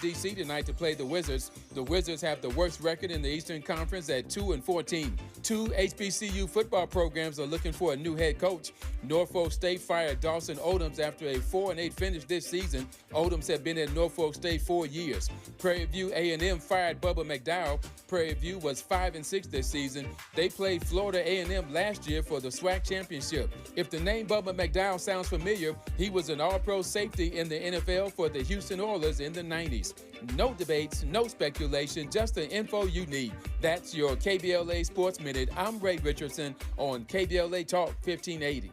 DC tonight to play the Wizards. The Wizards have the worst record in the Eastern Conference at 2-14. Two HBCU football programs are looking for a new head coach. Norfolk State fired Dawson Odoms after a 4-8 finish this season. Odoms had been at Norfolk State 4 years. Prairie View A&M fired Bubba McDowell. Prairie View was 5-6 this season. They played Florida A&M last year for the SWAC championship. If the name Bubba McDowell sounds familiar, he was an all-pro safety in the NFL for the Houston Oilers in the 90s. No debates, no speculation, just the info you need. That's your KBLA Sports Minute. I'm Ray Richardson on KBLA Talk 1580.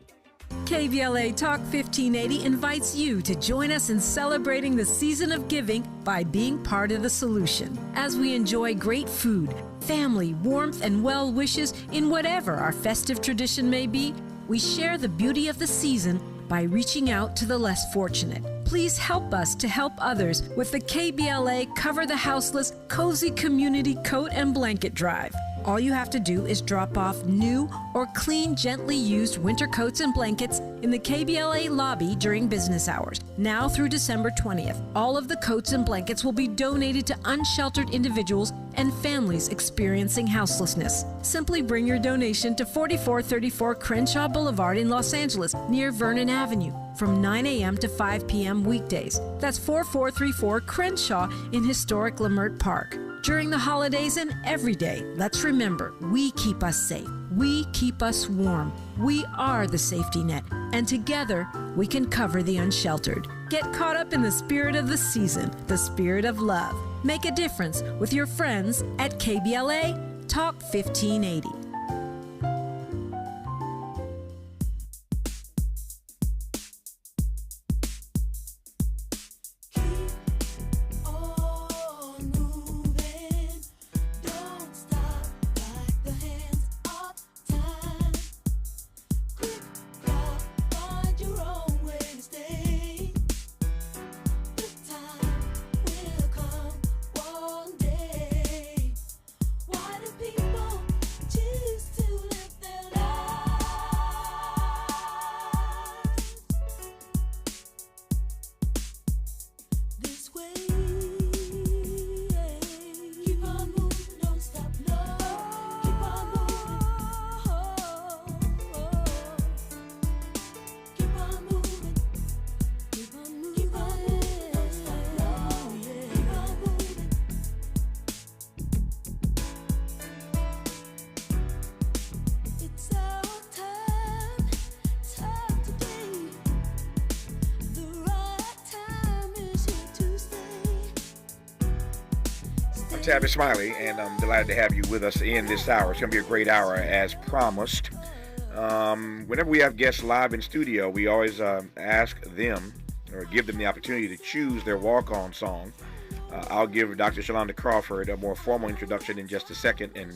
KBLA Talk 1580 invites you to join us in celebrating the season of giving by being part of the solution. As we enjoy great food, family, warmth, and well wishes in whatever our festive tradition may be, we share the beauty of the season by reaching out to the less fortunate. Please help us to help others with the KBLA Cover the Houseless Cozy Community Coat and Blanket Drive. All you have to do is drop off new or clean, gently used winter coats and blankets in the KBLA lobby during business hours, now through December 20th. All of the coats and blankets will be donated to unsheltered individuals and families experiencing houselessness. Simply bring your donation to 4434 Crenshaw Boulevard in Los Angeles, near Vernon Avenue, from 9 a.m. to 5 p.m. weekdays. That's 4434 Crenshaw in historic Leimert Park. During the holidays and every day, let's remember, we keep us safe. We keep us warm. We are the safety net, and together we can cover the unsheltered. Get caught up in the spirit of the season, the spirit of love. Make a difference with your friends at KBLA Talk 1580. Tavis, Smiley, and I'm delighted to have you with us in this hour. It's going to be a great hour as promised. Whenever we have guests live in studio, we always ask them or give them the opportunity to choose their walk-on song. I'll give Dr. Shalonda Crawford a more formal introduction in just a second and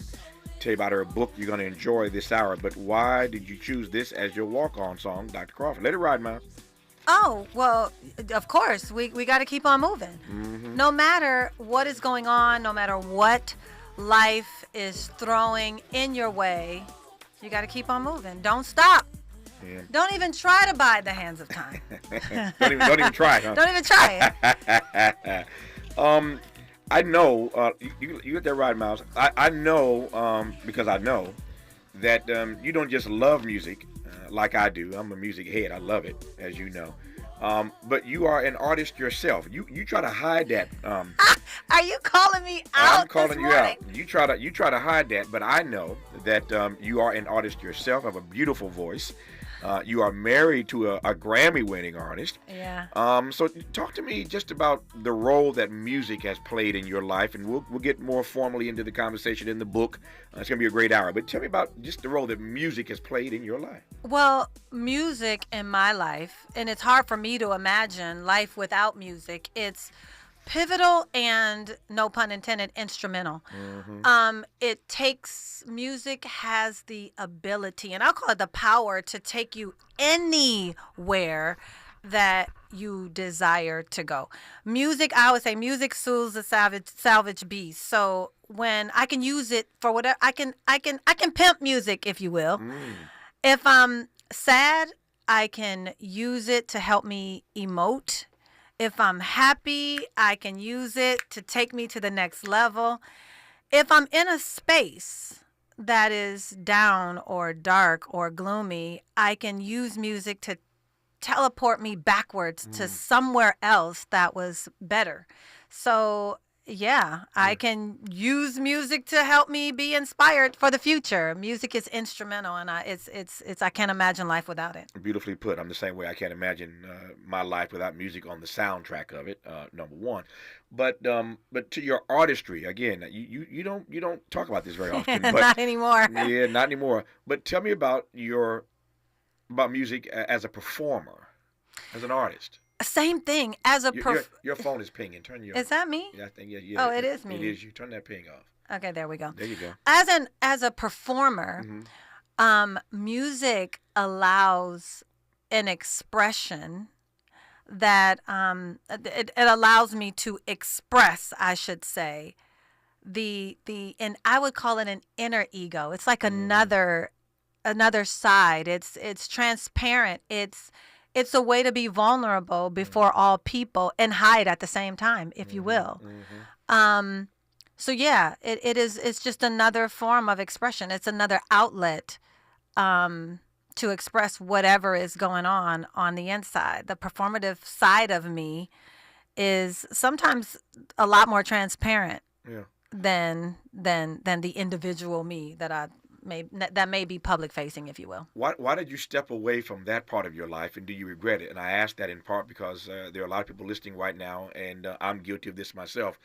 tell you about her book you're going to enjoy this hour. But why did you choose this as your walk-on song, Dr. Crawford? Let it ride, man. Oh, well, of course, we got to keep on moving. Mm-hmm. No matter what is going on, no matter what life is throwing in your way, you got to keep on moving. Don't stop. Yeah. Don't even try to bide the hands of time. don't even try, huh? Don't even try it. I know, you get that right, Miles. I know, because I know that you don't just love music like I do. I'm a music head. I love it, as you know. But you are an artist yourself. You try to hide that. Are you calling me out? I'm calling this you morning? out. You try to hide that, but I know that you are an artist yourself. Have a beautiful voice. You are married to a Grammy-winning artist. Yeah. So talk to me just about the role that music has played in your life, and we'll get more formally into the conversation in the book. It's going to be a great hour. But tell me about just the role that music has played in your life. Well, music in my life, and it's hard for me to imagine life without music. It's pivotal and, no pun intended, instrumental. Mm-hmm. Music has the ability, and I'll call it the power, to take you anywhere that you desire to go. Music, I always say, music soothes the salvage beast. So when I can use it for whatever, I can pimp music, if you will. If I'm sad, I can use it to help me emote. If I'm happy, I can use it to take me to the next level. If I'm in a space that is down or dark or gloomy, I can use music to teleport me backwards to somewhere else that was better. So, yeah, I can use music to help me be inspired for the future. Music is instrumental, and I can't imagine life without it. Beautifully put. I'm the same way. I can't imagine my life without music on the soundtrack of it. Number one, but to your artistry again, you don't talk about this very often. But, Not anymore. Yeah, not anymore. But tell me about music as a performer, as an artist. Same thing as a your phone is pinging. Turn your. Is that me? Yeah, I think yeah. Oh, it is me. It is you. Turn that ping off. Okay, there we go. There you go. As a performer, music allows an expression that it allows me to express, I should say, and I would call it an inner ego. It's like another side. It's transparent. It's a way to be vulnerable before all people and hide at the same time, if you will. So yeah, it's just another form of expression. It's another outlet to express whatever is going on the inside. The performative side of me is sometimes a lot more transparent than the individual me that may be public facing, if you will. Why did you step away from that part of your life, and do you regret it? And I ask that in part because there are a lot of people listening right now, and I'm guilty of this myself,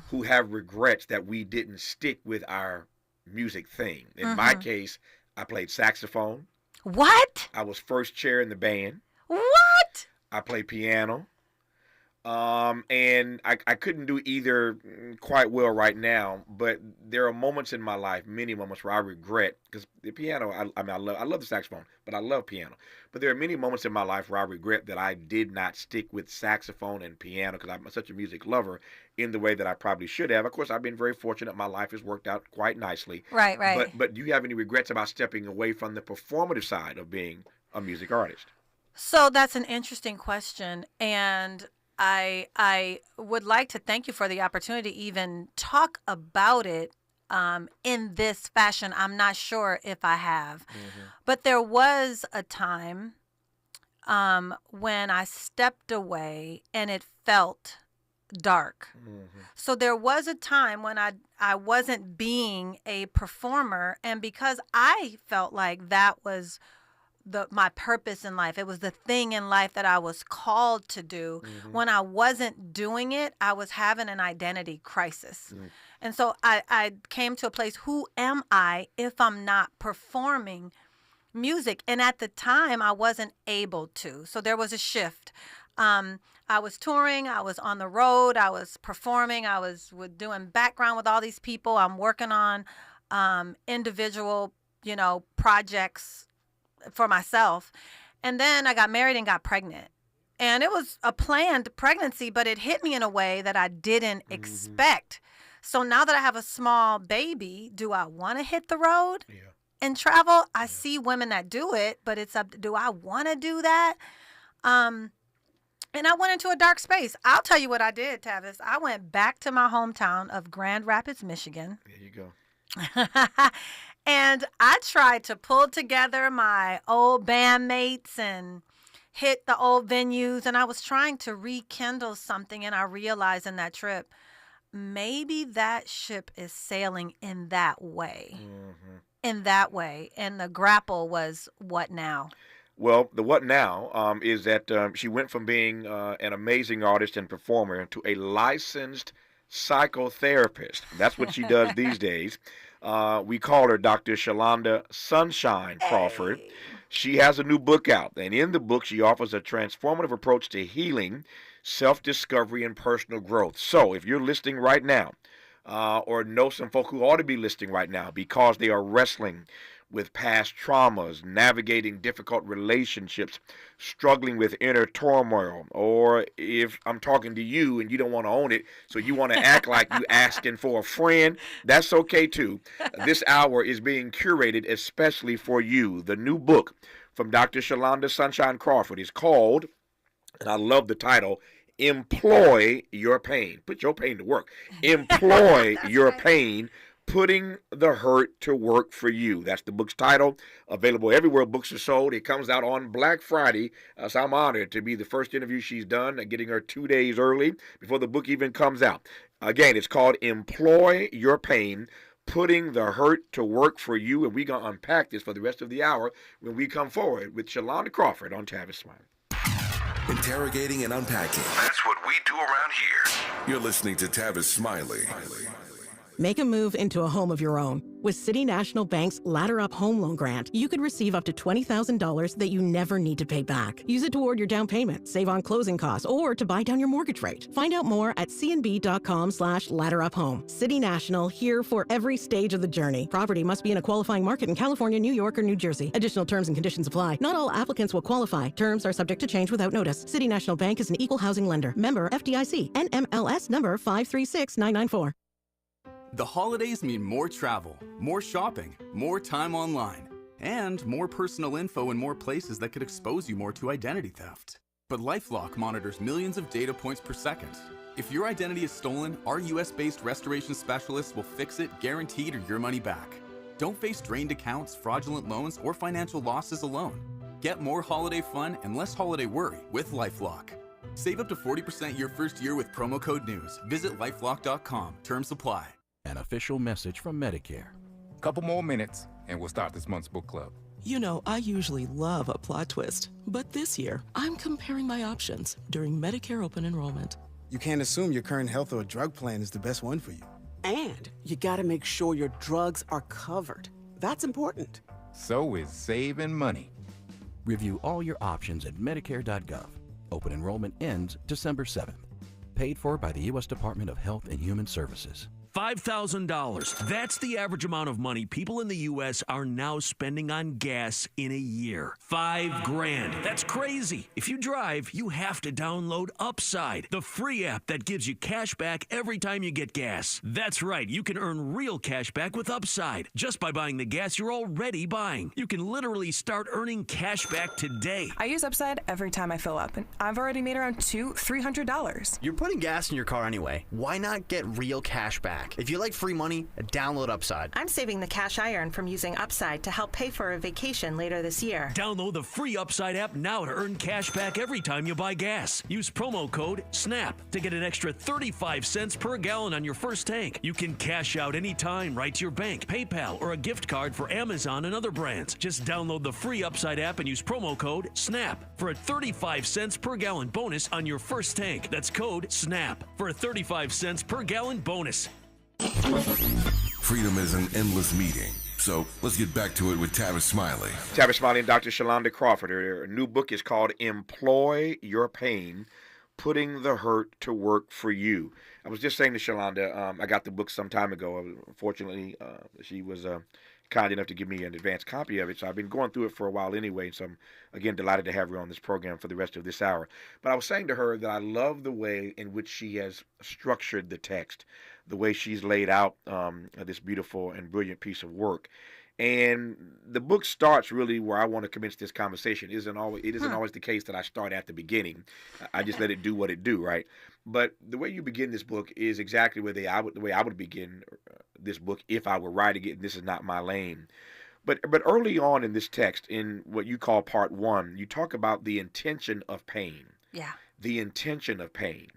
who have regrets that we didn't stick with our music thing. In my case, I played saxophone. What? I was first chair in the band. What? I played piano. And I couldn't do either quite well right now, but there are moments in my life, many moments where I regret, because the piano, I love the saxophone, but I love piano. But there are many moments in my life where I regret that I did not stick with saxophone and piano, because I'm such a music lover in the way that I probably should have. Of course, I've been very fortunate. My life has worked out quite nicely. Right. But do you have any regrets about stepping away from the performative side of being a music artist? So that's an interesting question, and I would like to thank you for the opportunity to even talk about it in this fashion. I'm not sure if I have, but there was a time when I stepped away and it felt dark. So there was a time when I wasn't being a performer, and because I felt like that was my purpose in life, it was the thing in life that I was called to do. When I wasn't doing it, I was having an identity crisis. And so I came to a place, who am I if I'm not performing music? And at the time, I wasn't able to. So there was a shift. I was touring, I was on the road, I was performing, I was doing background with all these people. I'm working on individual, projects for myself. And then I got married and got pregnant. And it was a planned pregnancy, but it hit me in a way that I didn't expect. So now that I have a small baby, do I want to hit the road and travel? I see women that do it, but it's up to, do I want to do that? And I went into a dark space. I'll tell you what I did, Tavis. I went back to my hometown of Grand Rapids, Michigan. There you go. And I tried to pull together my old bandmates and hit the old venues. And I was trying to rekindle something. And I realized in that trip, maybe that ship is sailing in that way. In that way. And the grapple was, what now? Well, the what now is that she went from being an amazing artist and performer to a licensed psychotherapist. That's what she does these days. We call her Dr. Shalonda Sunshine Crawford. Hey. She has a new book out, and in the book she offers a transformative approach to healing, self-discovery, and personal growth. So if you're listening right now, or know some folk who ought to be listening right now because they are wrestling with past traumas, navigating difficult relationships, struggling with inner turmoil, or if I'm talking to you and you don't want to own it, so you want to act like you asking for a friend, that's okay too. This hour is being curated especially for you. The new book from Dr. Shalonda Sunshine Crawford is called, and I love the title, Employ your pain. Put your pain to work. Employ your pain, putting the hurt to work for you. That's the book's title. Available everywhere books are sold. It comes out on Black Friday. So I'm honored to be the first interview she's done, getting her 2 days early before the book even comes out. Again, it's called Employ Your Pain, Putting the Hurt to Work for You. And we're going to unpack this for the rest of the hour when we come forward with Shalonda Crawford on Tavis Smiley. Interrogating and unpacking. That's what we do around here. You're listening to Tavis Smiley. Make a move into a home of your own. With City National Bank's Ladder Up Home Loan Grant, you could receive up to $20,000 that you never need to pay back. Use it toward your down payment, save on closing costs, or to buy down your mortgage rate. Find out more at cnb.com/ladderuphome. City National, here for every stage of the journey. Property must be in a qualifying market in California, New York, or New Jersey. Additional terms and conditions apply. Not all applicants will qualify. Terms are subject to change without notice. City National Bank is an equal housing lender. Member FDIC. NMLS number 536994. The holidays mean more travel, more shopping, more time online, and more personal info in more places that could expose you more to identity theft. But LifeLock monitors millions of data points per second. If your identity is stolen, our US-based restoration specialists will fix it, guaranteed, or your money back. Don't face drained accounts, fraudulent loans, or financial losses alone. Get more holiday fun and less holiday worry with LifeLock. Save up to 40% your first year with promo code NEWS. Visit lifelock.com. Terms apply. An official message from Medicare. Couple more minutes and we'll start this month's book club. You know, I usually love a plot twist, but this year I'm comparing my options during Medicare open enrollment. You can't assume your current health or drug plan is the best one for you. And you gotta make sure your drugs are covered. That's important. So is saving money. Review all your options at Medicare.gov. Open enrollment ends December 7th. Paid for by the U.S. Department of Health and Human Services. $5,000. That's the average amount of money people in the U.S. are now spending on gas in a year. $5,000. That's crazy. If you drive, you have to download Upside, the free app that gives you cash back every time you get gas. That's right. You can earn real cash back with Upside just by buying the gas you're already buying. You can literally start earning cash back today. I use Upside every time I fill up, and I've already made around $300. You're putting gas in your car anyway. Why not get real cash back? If you like free money, download Upside. I'm saving the cash I earn from using Upside to help pay for a vacation later this year. Download the free Upside app now to earn cash back every time you buy gas. Use promo code SNAP to get an extra 35 cents per gallon on your first tank. You can cash out anytime right to your bank, PayPal, or a gift card for Amazon and other brands. Just download the free Upside app and use promo code SNAP for a 35 cents per gallon bonus on your first tank. That's code SNAP for a 35 cents per gallon bonus. Freedom is an endless meeting. So let's get back to it with Tavis Smiley. Tavis Smiley and Dr. Shalonda Crawford. Her new book is called Employ Your Pain, Putting the Hurt to Work for You. I was just saying to Shalonda, I got the book some time ago. Fortunately, she was kind enough to give me an advanced copy of it. So I've been going through it for a while anyway. So I'm, again, delighted to have her on this program for the rest of this hour. But I was saying to her that I love the way in which she has structured the text, the way she's laid out this beautiful and brilliant piece of work. And the book starts really where I want to commence this conversation. It isn't always the case that I start at the beginning. I just let it do what it do, right? But the way you begin this book is exactly the way I would begin this book if I were writing it, and this is not my lane. But early on in this text, in what you call part 1, you talk about the intention of pain. Yeah. The intention of pain.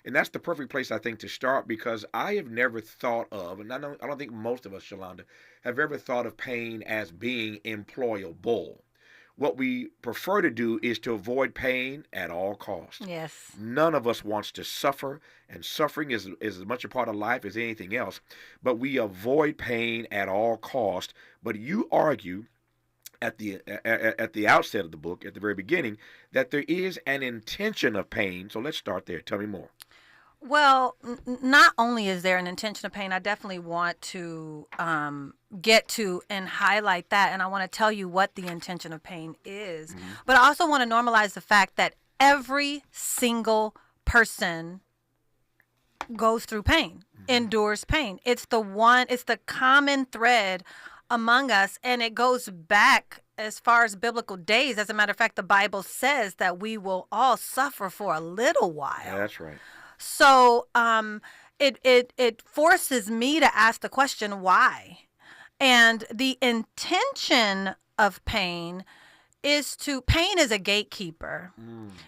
And that's the perfect place, I think, to start, because I have never thought of, and I don't think most of us, Shalonda, have ever thought of pain as being employable. What we prefer to do is to avoid pain at all costs. Yes. None of us wants to suffer, and suffering is as much a part of life as anything else. But we avoid pain at all costs. But you argue at the outset of the book, at the very beginning, that there is an intention of pain. So let's start there. Tell me more. Well, not only is there an intention of pain, I definitely want to get to and highlight that. And I want to tell you what the intention of pain is. Mm-hmm. But I also want to normalize the fact that every single person goes through pain, endures pain. It's the common thread among us, and it goes back as far as biblical days. As a matter of fact, the Bible says that we will all suffer for a little while. Yeah, that's right. So it forces me to ask the question, why? And the intention of pain is pain is a gatekeeper.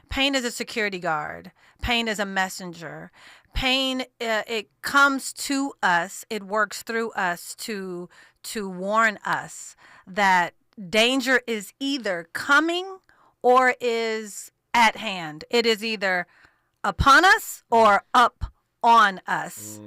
Pain is a security guard. Pain is a messenger. Pain, it comes to us, it works through us to warn us that danger is either coming or is at hand. It is either upon us or up on us.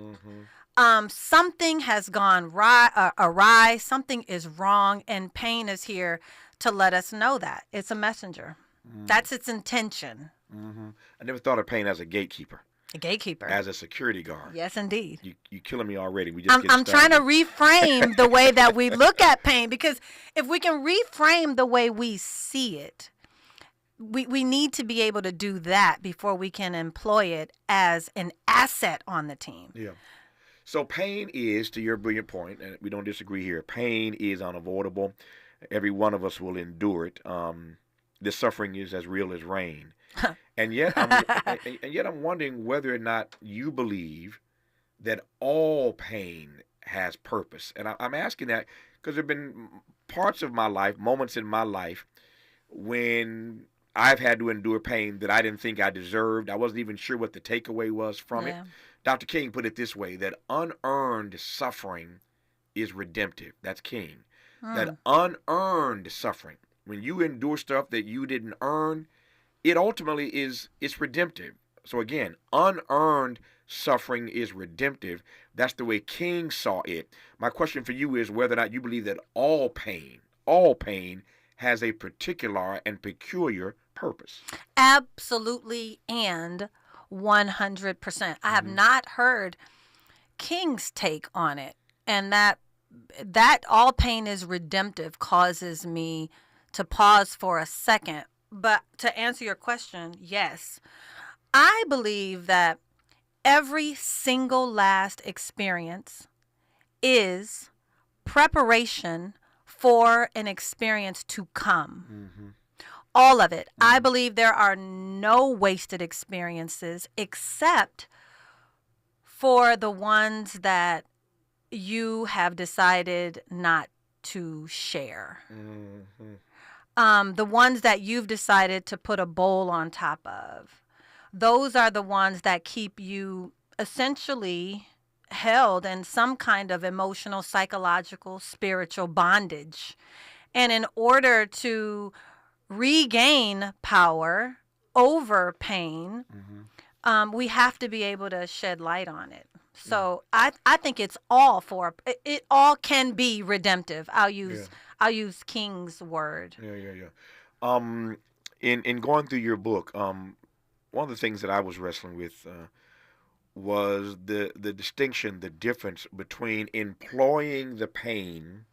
Something has gone awry, something is wrong, and pain is here to let us know that. It's a messenger. That's its intention. I never thought of pain as a gatekeeper. A gatekeeper. As a security guard. Yes, indeed. You killing me already. We just I'm trying to reframe the way that we look at pain, because if we can reframe the way we see it, we need to be able to do that before we can employ it as an asset on the team. Yeah. So pain is, to your brilliant point, and we don't disagree here, pain is unavoidable. Every one of us will endure it. This suffering is as real as rain. And yet I'm wondering whether or not you believe that all pain has purpose. And I'm asking that because there have been parts of my life, moments in my life, when I've had to endure pain that I didn't think I deserved. I wasn't even sure what the takeaway was from it. Dr. King put it this way, that unearned suffering is redemptive. That's King. That unearned suffering, when you endure stuff that you didn't earn, it ultimately it's redemptive. So again, unearned suffering is redemptive. That's the way King saw it. My question for you is whether or not you believe that all pain has a particular and peculiar purpose. Absolutely, and 100%. I have not heard King's take on it, and that all pain is redemptive causes me to pause for a second. But to answer your question, yes, I believe that every single last experience is preparation for an experience to come. All of it. I believe there are no wasted experiences except for the ones that you have decided not to share. The ones that you've decided to put a bowl on top of. Those are the ones that keep you essentially held in some kind of emotional, psychological, spiritual bondage. And in order to regain power over pain, we have to be able to shed light on it. So I think it all can be redemptive. I'll use King's word. In going through your book, one of the things that I was wrestling with was the distinction, the difference between employing the pain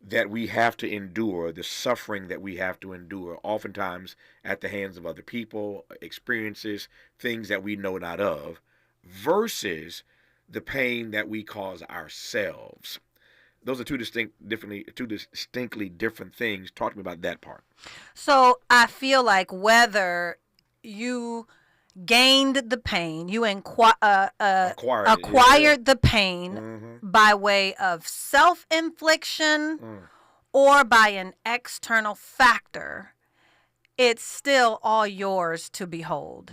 that we have to endure, the suffering that we have to endure, oftentimes at the hands of other people, experiences, things that we know not of, versus the pain that we cause ourselves. Those are two distinctly different things. Talk to me about that part. So I feel like whether you gained the pain, you acquired the pain by way of self-infliction or by an external factor, it's still all yours to behold.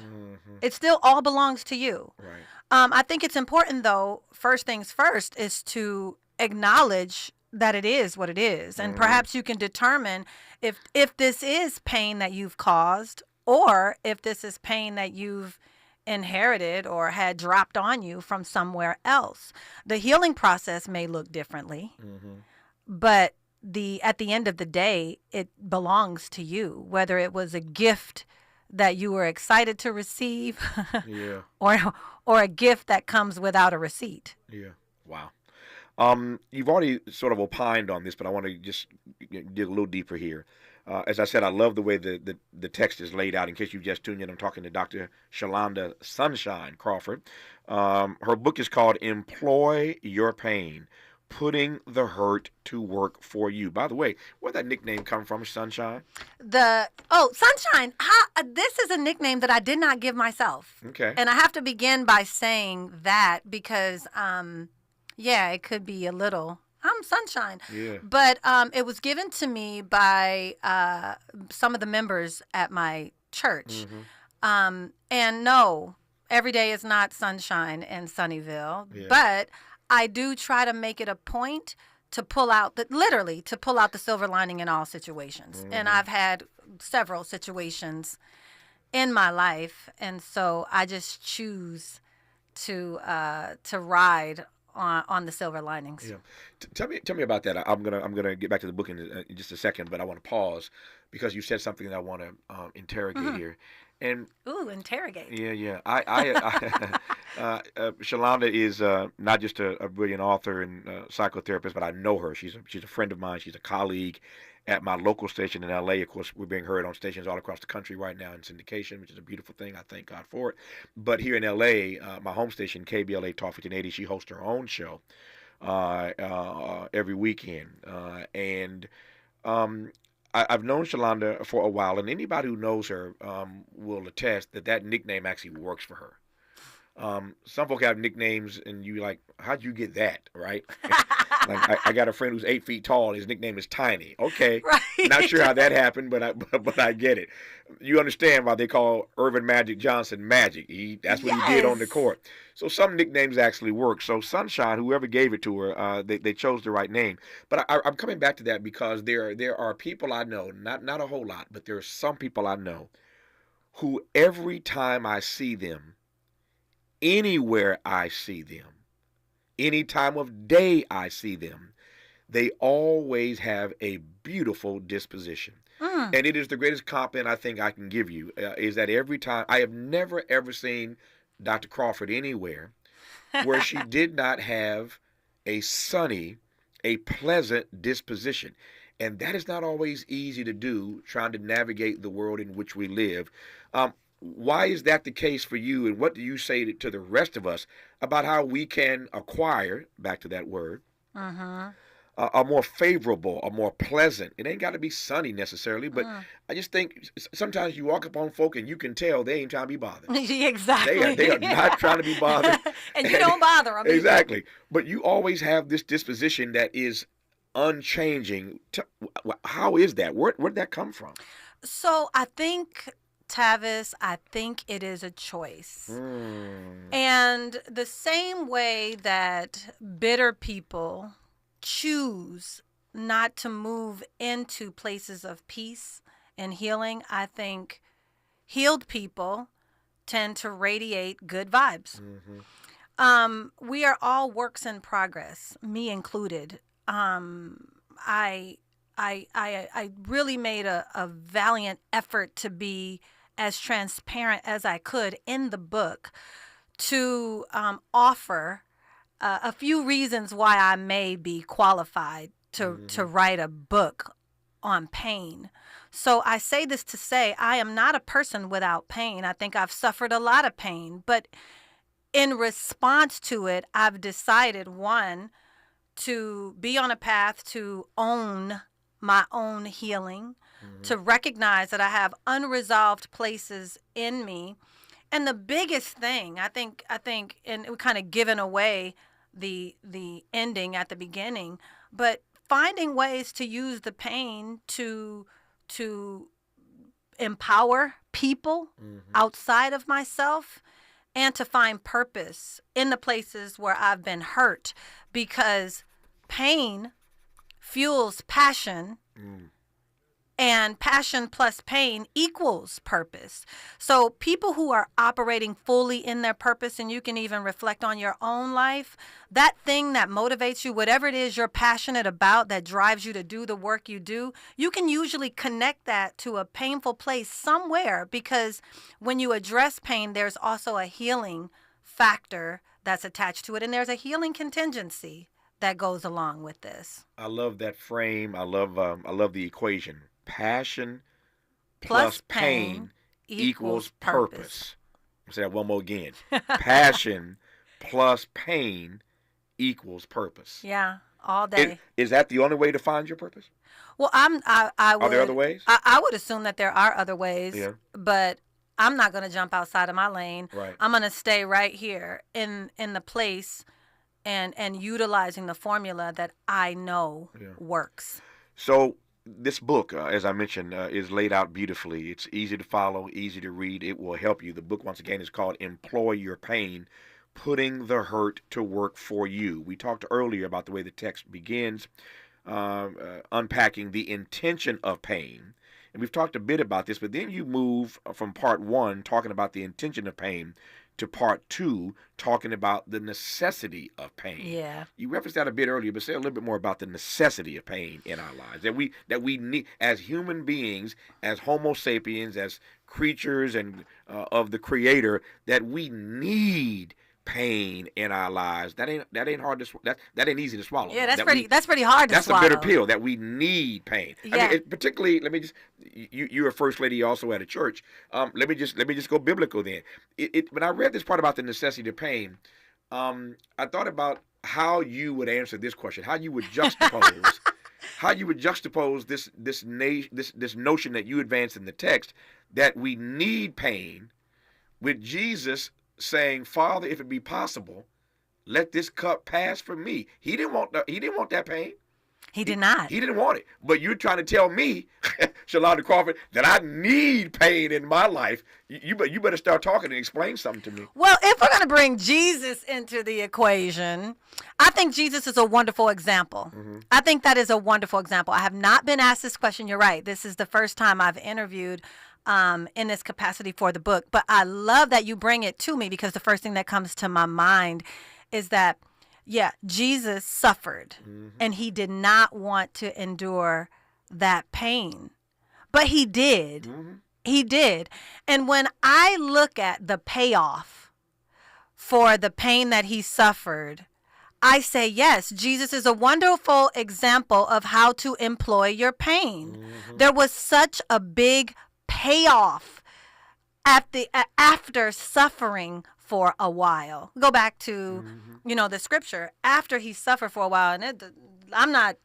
It still all belongs to you. I think it's important, though, first things first, is to acknowledge that it is what it is. And perhaps you can determine if this is pain that you've caused or if this is pain that you've inherited or had dropped on you from somewhere else. The healing process may look differently, but at the end of the day, it belongs to you, whether it was a gift that you were excited to receive or a gift that comes without a receipt. Wow. You've already sort of opined on this, but I want to just dig a little deeper here. As I said, I love the way the text is laid out. In case you've just tuned in, I'm talking to Dr. Shalonda Sunshine Crawford. Her book is called Employ Your Pain, putting the hurt to work for you. By the way, where'd that nickname come from, Sunshine? Sunshine. This is a nickname that I did not give myself. Okay. And I have to begin by saying that because, it could be a little. I'm Sunshine. Yeah. But it was given to me by some of the members at my church. Mm-hmm. And no, every day is not sunshine in Sunnyvale. Yeah. But I do try to make it a point to pull out the silver lining in all situations. Mm-hmm. And I've had several situations in my life. And so I just choose to ride on the silver linings. Yeah. Tell me about that. I'm gonna get back to the book in just a second, but I want to pause because you said something that I want to interrogate here. And interrogate. Yeah. Shalonda is not just a brilliant author and psychotherapist, but I know her. She's a friend of mine. She's a colleague at my local station in LA. Of course, we're being heard on stations all across the country right now in syndication, which is a beautiful thing. I thank God for it. But here in LA, my home station, KBLA Talk 1580, she hosts her own show every weekend. I've known Shalonda for a while, and anybody who knows her will attest that nickname actually works for her. Some folk have nicknames, and you like, how'd you get that, right? Like I got a friend who's 8 feet tall, and his nickname is Tiny. Okay, right. Not sure how that happened, but I get it. You understand why they call Irvin Magic Johnson Magic. That's what he did on the court. So some nicknames actually work. So Sunshine, whoever gave it to her, they chose the right name. But I'm coming back to that because there are people I know, not a whole lot, but there are some people I know who every time I see them, anywhere I see them, any time of day I see them, they always have a beautiful disposition. And it is the greatest compliment I think I can give you, is that every time, I have never ever seen Dr. Crawford anywhere where she did not have a sunny, a pleasant disposition. And that is not always easy to do, trying to navigate the world in which we live. Why is that the case for you, and what do you say to the rest of us about how we can acquire, back to that word, a more favorable, a more pleasant, it ain't got to be sunny necessarily, but I just think sometimes you walk up on folk and you can tell they ain't trying to be bothered. Exactly. They are not trying to be bothered. And you don't bother them. Exactly. But you always have this disposition that is unchanging. How is that? Where'd that come from? So I think, Tavis, it is a choice. And the same way that bitter people choose not to move into places of peace and healing, I think healed people tend to radiate good vibes. We are all works in progress, me included. I really made a valiant effort to be as transparent as I could in the book to offer a few reasons why I may be qualified to write a book on pain. So I say this to say I am not a person without pain. I think I've suffered a lot of pain, but in response to it, I've decided, one, to be on a path to own my own healing, to recognize that I have unresolved places in me. And the biggest thing, I think, and we're kind of giving away the ending at the beginning, but finding ways to use the pain to empower people outside of myself and to find purpose in the places where I've been hurt, because pain fuels passion. And passion plus pain equals purpose. So people who are operating fully in their purpose, and you can even reflect on your own life, that thing that motivates you, whatever it is you're passionate about that drives you to do the work you do, you can usually connect that to a painful place somewhere, because when you address pain, there's also a healing factor that's attached to it, and there's a healing contingency that goes along with this. I love that frame. I love the equation. Passion plus pain equals purpose. I'll say that one more again. Passion plus pain equals purpose. Yeah. all day. Is that the only way to find your purpose? Well, are there other ways? I would assume that there are other ways, but I'm not going to jump outside of my lane. Right. I'm going to stay right here in the place and utilizing the formula that I know works. So this book, as I mentioned, is laid out beautifully. It's easy to follow, easy to read. It will help you. The book, once again, is called Employ Your Pain, Putting the Hurt to Work for You. We talked earlier about the way the text begins, unpacking the intention of pain. And we've talked a bit about this, but then you move from part 1, talking about the intention of pain, to part 2, talking about the necessity of pain. Yeah. You referenced that a bit earlier, but say a little bit more about the necessity of pain in our lives. That we need, as human beings, as Homo sapiens, as creatures and of the Creator, that we need pain in our lives. That ain't hard to that ain't easy to swallow. Yeah, that's pretty hard to swallow. That's a bitter pill, that we need pain. Yeah. I mean, particularly, let me just, you're a first lady also at a church. Let me just go biblical then. When I read this part about the necessity of pain, I thought about how you would answer this question, how you would juxtapose this notion that you advance in the text, that we need pain, with Jesus saying, Father, if it be possible, let this cup pass from me. He didn't want that pain. He did not. He didn't want it. But you're trying to tell me, Shalonda Crawford, that I need pain in my life. You better start talking and explain something to me. Well, if we're going to bring Jesus into the equation, I think Jesus is a wonderful example. Mm-hmm. I think that is a wonderful example. I have not been asked this question. You're right. This is the first time I've interviewed in this capacity for the book. But I love that you bring it to me, because the first thing that comes to my mind is that, Jesus suffered, and he did not want to endure that pain. But he did. He did. And when I look at the payoff for the pain that he suffered, I say, yes, Jesus is a wonderful example of how to employ your pain. There was such a big payoff after suffering for a while. Go back to the scripture. After he suffered for a while, and I'm not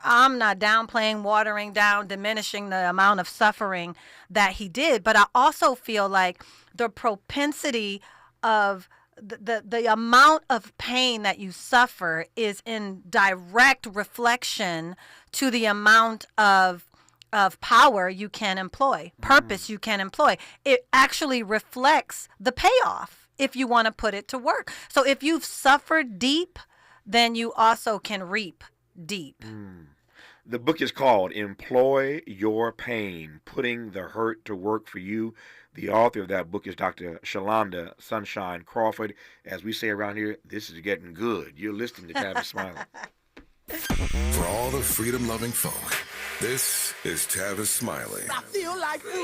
downplaying, watering down, diminishing the amount of suffering that he did, but I also feel like the propensity of the amount of pain that you suffer is in direct reflection to the amount of power you can employ, purpose you can employ. It actually reflects the payoff if you want to put it to work. So if you've suffered deep, then you also can reap deep. The book is called Employ Your Pain, Putting the Hurt to Work for You. The author of that book is Dr. Shalonda Sunshine Crawford. As we say around here, this is getting good. You're listening to Tavis Smiley. For all the freedom-loving folk, this is Tavis Smiley. I feel like freedom.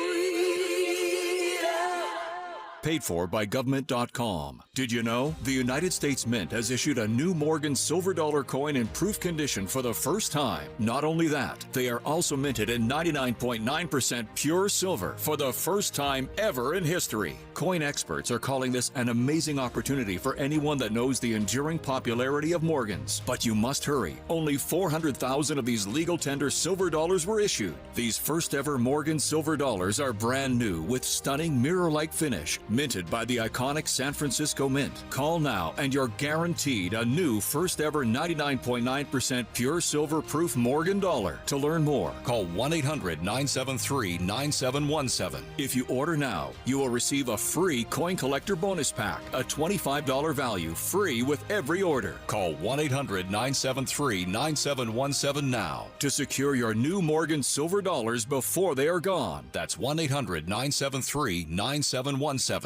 Paid for by government.com. Did you know? The United States Mint has issued a new Morgan silver dollar coin in proof condition for the first time. Not only that, they are also minted in 99.9% pure silver for the first time ever in history. Coin experts are calling this an amazing opportunity for anyone that knows the enduring popularity of Morgans. But you must hurry. Only 400,000 of these legal tender silver dollars were issued. These first ever Morgan silver dollars are brand new with stunning mirror-like finish, minted by the iconic San Francisco Mint. Call now and you're guaranteed a new first ever 99.9% pure silver proof Morgan dollar. To learn more, call 1-800-973-9717. If you order now, you will receive a free coin collector bonus pack, a $25 value, free with every order. Call 1-800-973-9717 now to secure your new Morgan silver dollars before they are gone. That's 1-800-973-9717.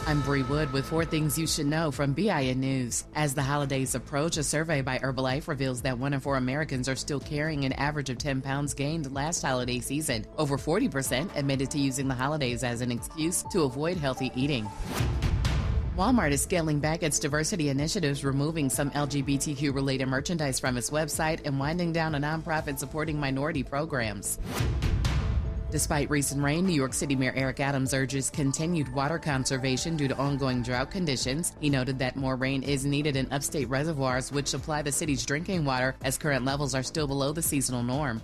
I'm Bree Wood with 4 things you should know from BIN News. As the holidays approach, a survey by Herbalife reveals that 1 in 4 Americans are still carrying an average of 10 pounds gained last holiday season. Over 40% admitted to using the holidays as an excuse to avoid healthy eating. Walmart is scaling back its diversity initiatives, removing some LGBTQ-related merchandise from its website and winding down a nonprofit supporting minority programs. Despite recent rain, New York City Mayor Eric Adams urges continued water conservation due to ongoing drought conditions. He noted that more rain is needed in upstate reservoirs, which supply the city's drinking water, as current levels are still below the seasonal norm.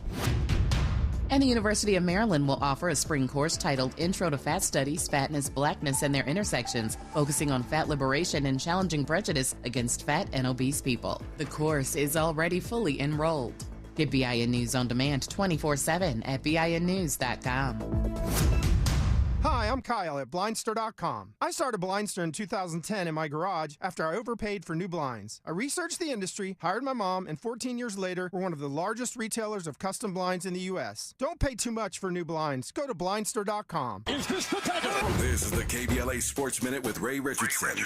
And the University of Maryland will offer a spring course titled Intro to Fat Studies, Fatness, Blackness, and Their Intersections, focusing on fat liberation and challenging prejudice against fat and obese people. The course is already fully enrolled. Get BIN News on demand 24/7 at BINnews.com. Hi, I'm Kyle at Blindster.com. I started Blindster in 2010 in my garage after I overpaid for new blinds. I researched the industry, hired my mom, and 14 years later, we're one of the largest retailers of custom blinds in the U.S. Don't pay too much for new blinds. Go to Blindster.com. This is the KBLA Sports Minute with Ray Richardson.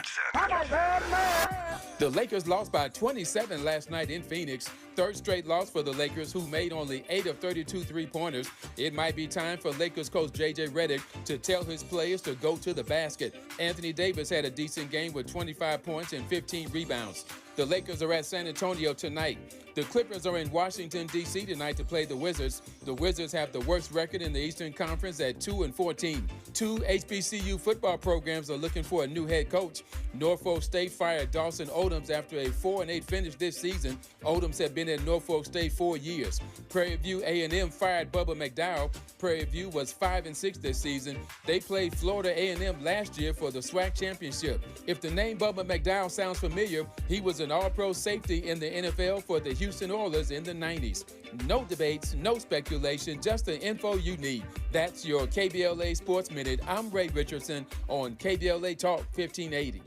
The Lakers lost by 27 last night in Phoenix. Third straight loss for the Lakers, who made only 8 of 32 three-pointers. It might be time for Lakers coach J.J. Redick to tell his players to go to the basket. Anthony Davis had a decent game with 25 points and 15 rebounds. The Lakers are at San Antonio tonight. The Clippers are in Washington, D.C. tonight to play the Wizards. The Wizards have the worst record in the Eastern Conference at 2-14. Two HBCU football programs are looking for a new head coach. Norfolk State fired Dawson Odoms after a 4-8 finish this season. Odoms had been at Norfolk State 4 years. Prairie View A&M fired Bubba McDowell. Prairie View was 5-6 this season. They played Florida A&M last year for the SWAC championship. If the name Bubba McDowell sounds familiar, he was an all-pro safety in the NFL for the Houston Oilers in the 90s. No debates, no speculation, just the info you need. That's your KBLA Sports Minute. I'm Ray Richardson on KBLA Talk 1580.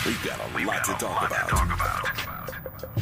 We've got a lot to talk about.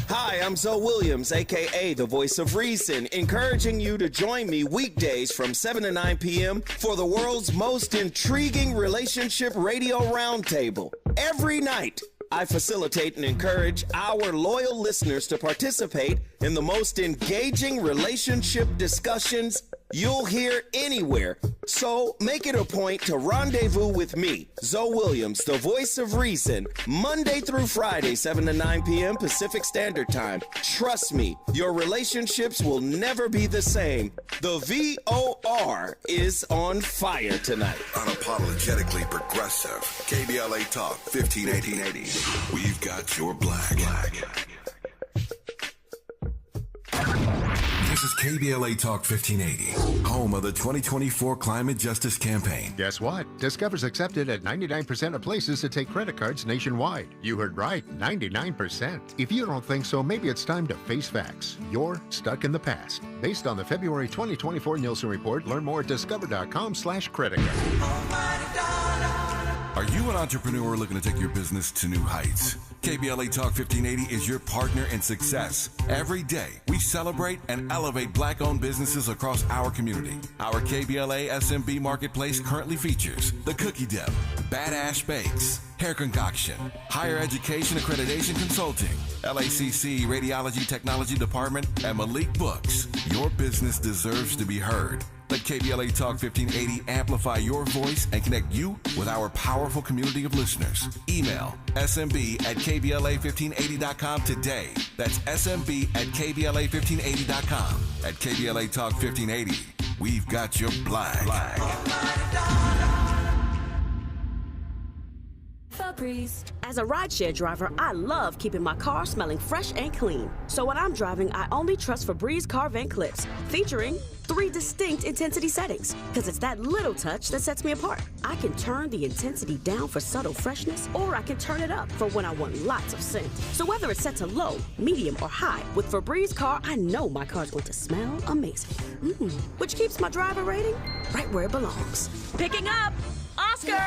Hi, I'm Zoe Williams, a.k.a. the Voice of Reason, encouraging you to join me weekdays from 7 to 9 p.m. for the world's most intriguing relationship radio roundtable. Every night, I facilitate and encourage our loyal listeners to participate in the most engaging relationship discussions you'll hear anywhere. So make it a point to rendezvous with me, Zoe Williams, the Voice of Reason, Monday through Friday, 7 to 9 p.m. Pacific Standard Time. Trust me, your relationships will never be the same. The VOR is on fire tonight. Unapologetically progressive. KBLA Talk 1580. We've got your black. This is KBLA Talk 1580, home of the 2024 Climate Justice Campaign. Guess what? Discover's accepted at 99% of places to take credit cards nationwide. You heard right, 99%. If you don't think so, maybe it's time to face facts. You're stuck in the past. Based on the February 2024 Nielsen Report, learn more at discover.com/credit card. Are you an entrepreneur looking to take your business to new heights? KBLA Talk 1580 is your partner in success. Every day, we celebrate and elevate black-owned businesses across our community. Our KBLA SMB Marketplace currently features The Cookie Dip, Badass Bakes, Hair Concoction, Higher Education Accreditation Consulting, LACC Radiology Technology Department, and Malik Books. Your business deserves to be heard. Let KBLA Talk 1580 amplify your voice and connect you with our powerful community of listeners. Email smb@kbla1580.com today. That's smb@kbla1580.com. At KBLA Talk 1580, we've got your black. As a rideshare driver, I love keeping my car smelling fresh and clean. So when I'm driving, I only trust Febreze car vent clips, featuring 3 distinct intensity settings, because it's that little touch that sets me apart. I can turn the intensity down for subtle freshness, or I can turn it up for when I want lots of scent. So whether it's set to low, medium, or high, with Febreze car, I know my car's going to smell amazing. Which keeps my driver rating right where it belongs. Picking up! Oscar!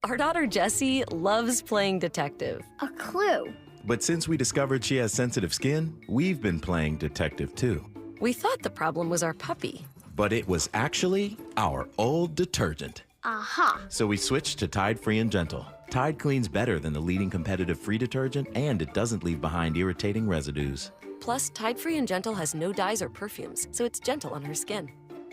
Our daughter Jessie loves playing detective. A clue. But since we discovered she has sensitive skin, we've been playing detective too. We thought the problem was our puppy. But it was actually our old detergent. Aha. So we switched to Tide Free and Gentle. Tide cleans better than the leading competitive free detergent, and it doesn't leave behind irritating residues. Plus, Tide Free and Gentle has no dyes or perfumes, so it's gentle on her skin.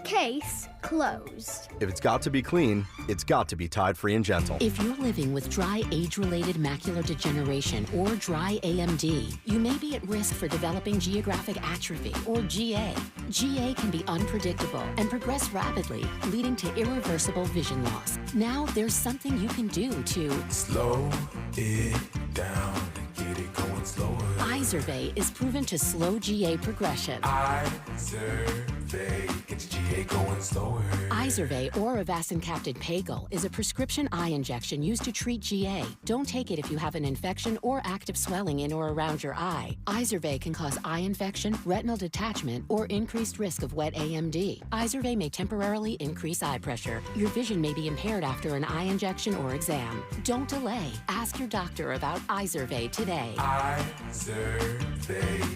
Case closed. If it's got to be clean, it's got to be Tide Free and Gentle. If you're living with dry age-related macular degeneration or dry AMD, you may be at risk for developing geographic atrophy or GA. GA can be unpredictable and progress rapidly, leading to irreversible vision loss. Now there's something you can do to slow it down and get it going slower. Izervay is proven to slow GA progression. Izervay gets GA going slower. Izervay or avacincaptad pagel is a prescription eye injection used to treat GA. Don't take it if you have an infection or active swelling in or around your eye. Izervay can cause eye infection, retinal detachment, or increased risk of wet AMD. Izervay may temporarily increase eye pressure. Your vision may be impaired after an eye injection or exam. Don't delay. Ask your doctor about Izervay today. Izervay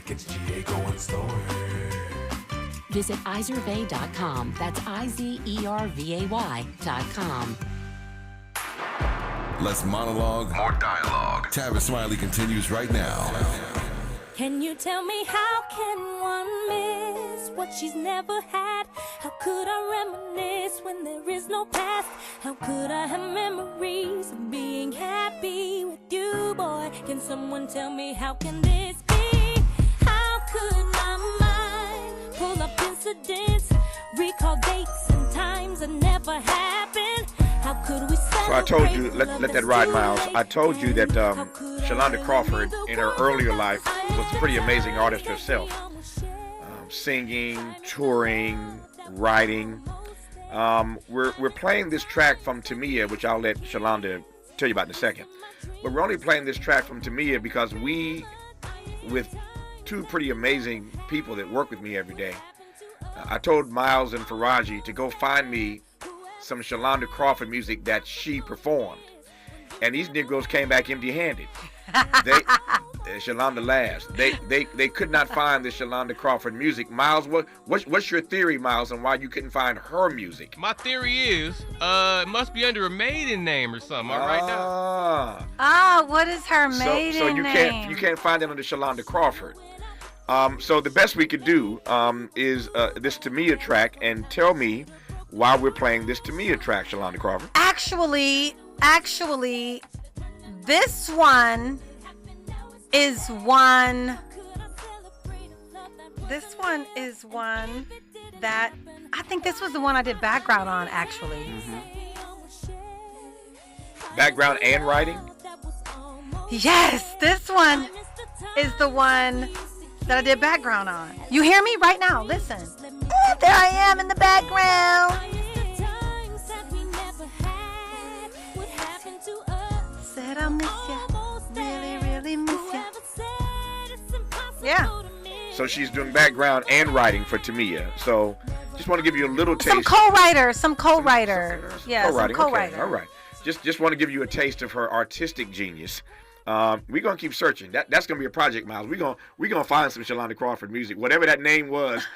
gets GA going slower. Visit Izervay.com. That's IZERVAY.com. Less monologue, more dialogue. Tavis Smiley continues right now. Can you tell me how can one miss what she's never had? How could I reminisce when there is no past? How could I have memories of being happy with you, boy? Can someone tell me how can this be? How could my mind pull up incidents, recall dates and times that never happened? How could we celebrate? So I told you, let that ride, Miles. I told you that Shalonda Crawford, in her earlier life, was a pretty amazing artist herself. Singing, touring, writing. We're playing this track from Tamia, which I'll let Shalonda tell you about in a second. But we're only playing this track from Tamia because we, with two pretty amazing people that work with me every day, I told Miles and Faraji to go find me some Shalonda Crawford music that she performed. And these Negroes came back empty-handed. Shalonda last. They could not find the Shalonda Crawford music. Miles, what's your theory, Miles, on why you couldn't find her music? My theory is, it must be under a maiden name or something. All right now. What is her maiden name? You can't find it under Shalonda Crawford. So the best we could do is this Tamia track, and tell me why we're playing this Tamia track, Shalonda Crawford. Actually, this one is one. This one is one that I think this was the one I did background on, actually. Background and writing? Yes, this one is the one that I did background on. You hear me right now? Listen. There I am in the background. Said I miss you. Really, really miss you. Yeah. So she's doing background and writing for Tamia. So just want to give you a little taste. Some co-writer. Yeah, co-writing. Some co-writer. Okay, all right. Just want to give you a taste of her artistic genius. We're gonna keep searching. That's gonna be a project, Miles. We're gonna find some Shalonda Crawford music, whatever that name was,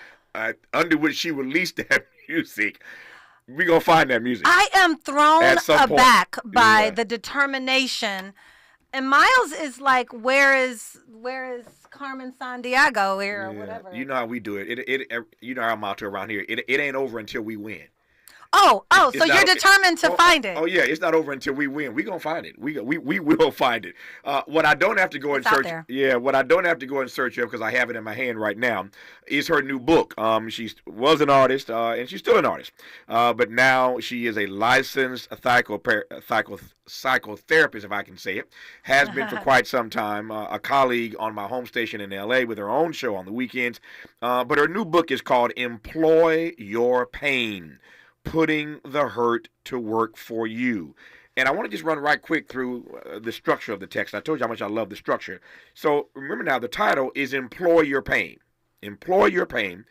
under which she released that music. We're gonna find that music. I am thrown aback by the determination. And Miles is like, where is Carmen Sandiego here or whatever? You know how we do it. You know our motto around here. It ain't over until we win. So you're determined to find it. Oh yeah, it's not over until we win. We're gonna find it. We will find it. What I don't have to go and search. Yeah, what I don't have to go and search of, because I have it in my hand right now, is her new book. She was an artist, and she's still an artist, but now she is a licensed psychotherapist, if I can say it. Has been for quite some time. A colleague on my home station in L.A. with her own show on the weekends. But her new book is called "Employ Your Pain: Putting the Hurt to Work for You." And I want to just run right quick through the structure of the text. I told you how much I love the structure. So remember now, the title is Employ Your Pain. Employ Your Pain: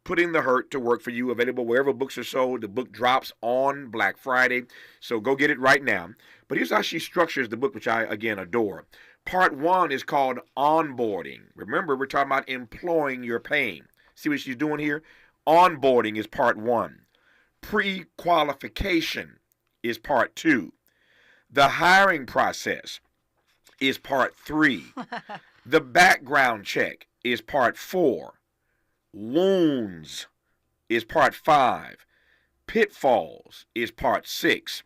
Putting the Hurt to Work for You. Available wherever books are sold. The book drops on Black Friday, so go get it right now. But here's how she structures the book, which I, again, adore. Part 1 is called Onboarding. Remember, we're talking about employing your pain. See what she's doing here? Onboarding is part 1. Pre-qualification is part 2. The hiring process is part 3. The background check is part 4. Wounds is part 5. Pitfalls is part 6.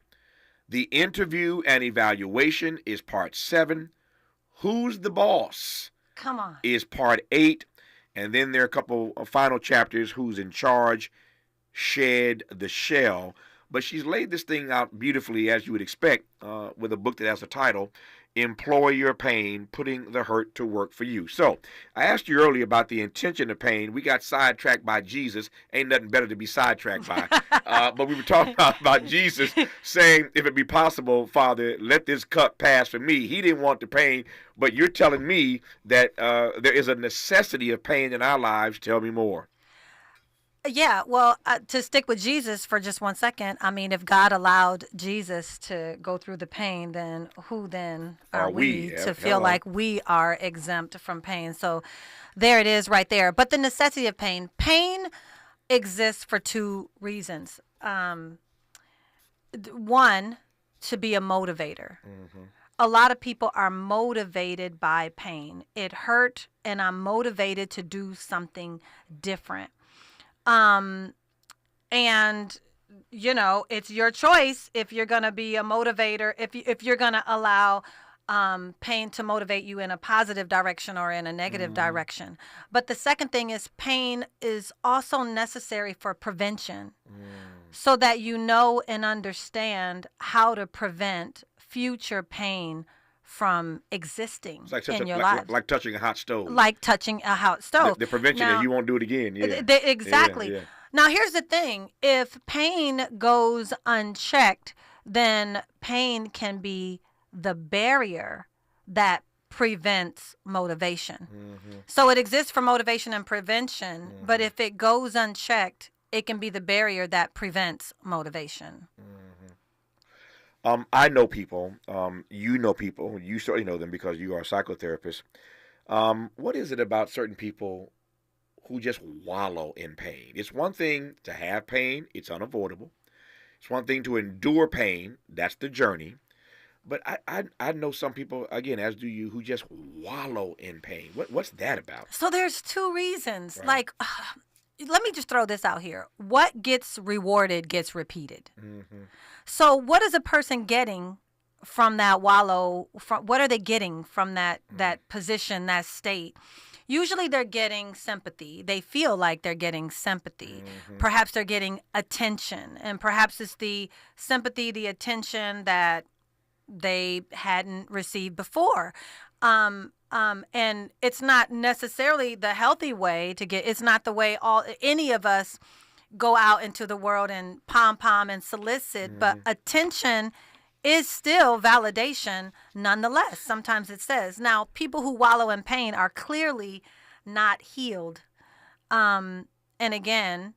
The interview and evaluation is part 7. Who's the boss? Come on. Is part 8. And then there are a couple of final chapters, Who's in Charge, Shed the Shell. But she's laid this thing out beautifully, as you would expect, with a book that has a title, Employ Your Pain, Putting the Hurt to Work for You. So I asked you earlier about the intention of pain. We got sidetracked by Jesus. Ain't nothing better to be sidetracked by. But we were talking about Jesus saying, if it be possible, Father, let this cup pass from me. He didn't want the pain, but you're telling me that there is a necessity of pain in our lives. Tell me more. Yeah, well, to stick with Jesus for just 1 second, I mean, if God allowed Jesus to go through the pain, then who then are we to feel like we are exempt from pain? So there it is right there. But the necessity of pain. Pain exists for 2 reasons. One, to be a motivator. Mm-hmm. A lot of people are motivated by pain. It hurt, and I'm motivated to do something different. And you know, it's your choice if you're going to be a motivator, if you're going to allow pain to motivate you in a positive direction or in a negative direction. But the second thing is pain is also necessary for prevention, so that you know and understand how to prevent future pain from existing in your life. Like touching a hot stove. Like touching a hot stove. The prevention is you won't do it again. Yeah. Exactly. Yeah. Now, here's the thing. If pain goes unchecked, then pain can be the barrier that prevents motivation. Mm-hmm. So it exists for motivation and prevention, but if it goes unchecked, it can be the barrier that prevents motivation. I know people, you know people, you certainly know them because you are a psychotherapist. What is it about certain people who just wallow in pain? It's one thing to have pain, it's unavoidable. It's one thing to endure pain, that's the journey. But I know some people, again, as do you, who just wallow in pain. What's that about? So there's 2 reasons. Right. Like, let me just throw this out here. What gets rewarded gets repeated. Mm-hmm. So what is a person getting from that wallow? What are they getting from that position, that state? Usually they're getting sympathy. They feel like they're getting sympathy. Mm-hmm. Perhaps they're getting attention. And perhaps it's the sympathy, the attention that they hadn't received before. And it's not necessarily the healthy way to get, it's not the way any of us go out into the world and pom-pom and solicit, but attention is still validation nonetheless. Sometimes it says. Now, people who wallow in pain are clearly not healed. And again,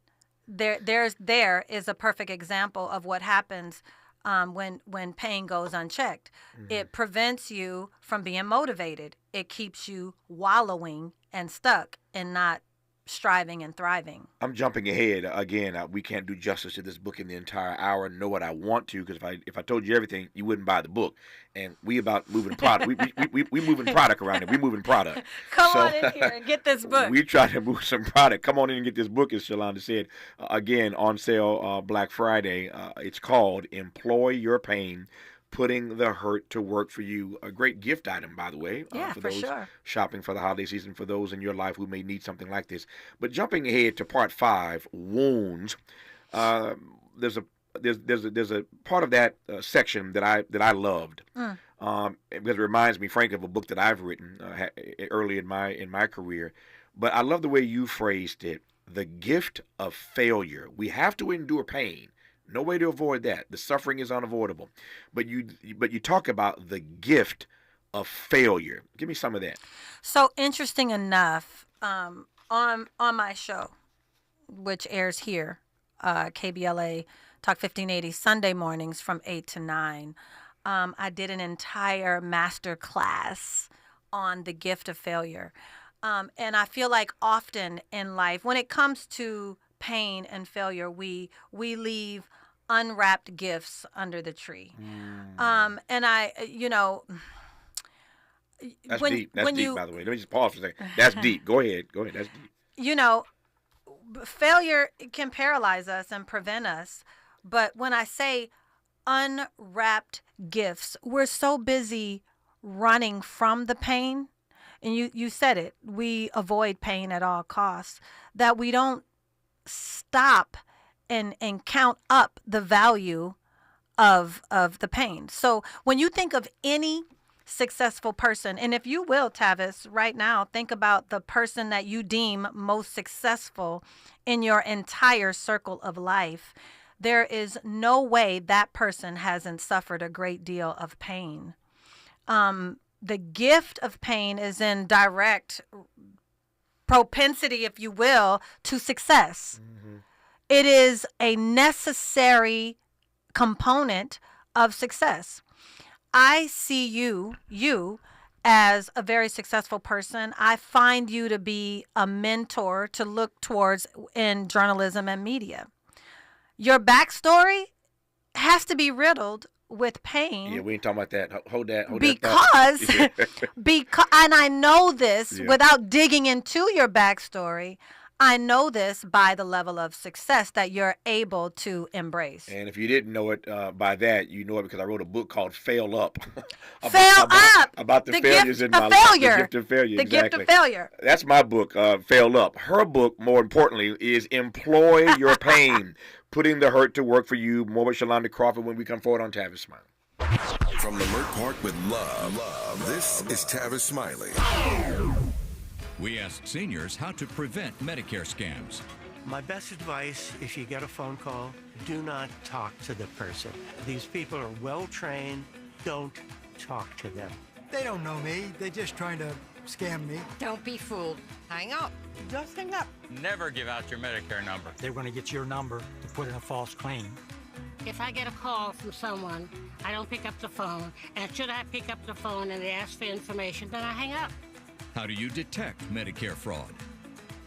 there is a perfect example of what happens when pain goes unchecked. Mm-hmm. It prevents you from being motivated. It keeps you wallowing and stuck and not striving and thriving. I'm jumping ahead again. We can't do justice to this book in the entire hour. Know what I want to, because if I told you everything, you wouldn't buy the book. And we about moving product. we moving product around here. We moving product. Come on in here and get this book. We try to move some product. Come on in and get this book, as Shalonda said. Again, on sale Black Friday. It's called Employ Your Pain, Putting the Hurt to Work for You. A great gift item, by the way. Yeah, for those sure. Shopping for the holiday season, for those in your life who may need something like this. But jumping ahead to part 5, wounds. There's a part of that section that I loved. Because it reminds me, frankly, of a book that I've written early in my career. But I love the way you phrased it. The gift of failure. We have to endure pain. No way to avoid that. The suffering is unavoidable. But you talk about the gift of failure. Give me some of that. So interesting enough, on my show, which airs here, KBLA Talk 1580 Sunday mornings from 8 to 9, I did an entire master class on the gift of failure. And I feel like often in life, when it comes to pain and failure, we leave unwrapped gifts under the tree. And I, that's deep. That's deep, by the way. Let me just pause for a second. That's deep. Go ahead. That's deep. failure can paralyze us and prevent us. But when I say unwrapped gifts, we're so busy running from the pain. And you said it, we avoid pain at all costs, that we don't stop and count up the value of the pain. So when you think of any successful person, and if you will, Tavis, right now, think about the person that you deem most successful in your entire circle of life. There is no way that person hasn't suffered a great deal of pain. The gift of pain is in direct propensity, if you will, to success. Mm-hmm. It is a necessary component of success. I see you as a very successful person. I find you to be a mentor to look towards in journalism and media. Your backstory has to be riddled with pain. Yeah, we ain't talking about that. Hold that. Because, and I know this without digging into your backstory. I know this by the level of success that you're able to embrace. And if you didn't know it by that, you know it because I wrote a book called Fail Up. About the failures in my life. The gift of failure. The gift of failure. That's my book, Fail Up. Her book, more importantly, is Employ Your Pain. Putting the hurt to work for you. More with Shalonda Crawford when we come forward on Tavis Smiley. From Lamert Park with love, this is Tavis Smiley. We asked seniors how to prevent Medicare scams. My best advice, if you get a phone call, do not talk to the person. These people are well trained. Don't talk to them. They don't know me. They're just trying to scam me. Don't be fooled. Hang up. Just hang up. Never give out your Medicare number. They're going to get your number to put in a false claim. If I get a call from someone, I don't pick up the phone. And should I pick up the phone and they ask for information, then I hang up. How do you detect Medicare fraud?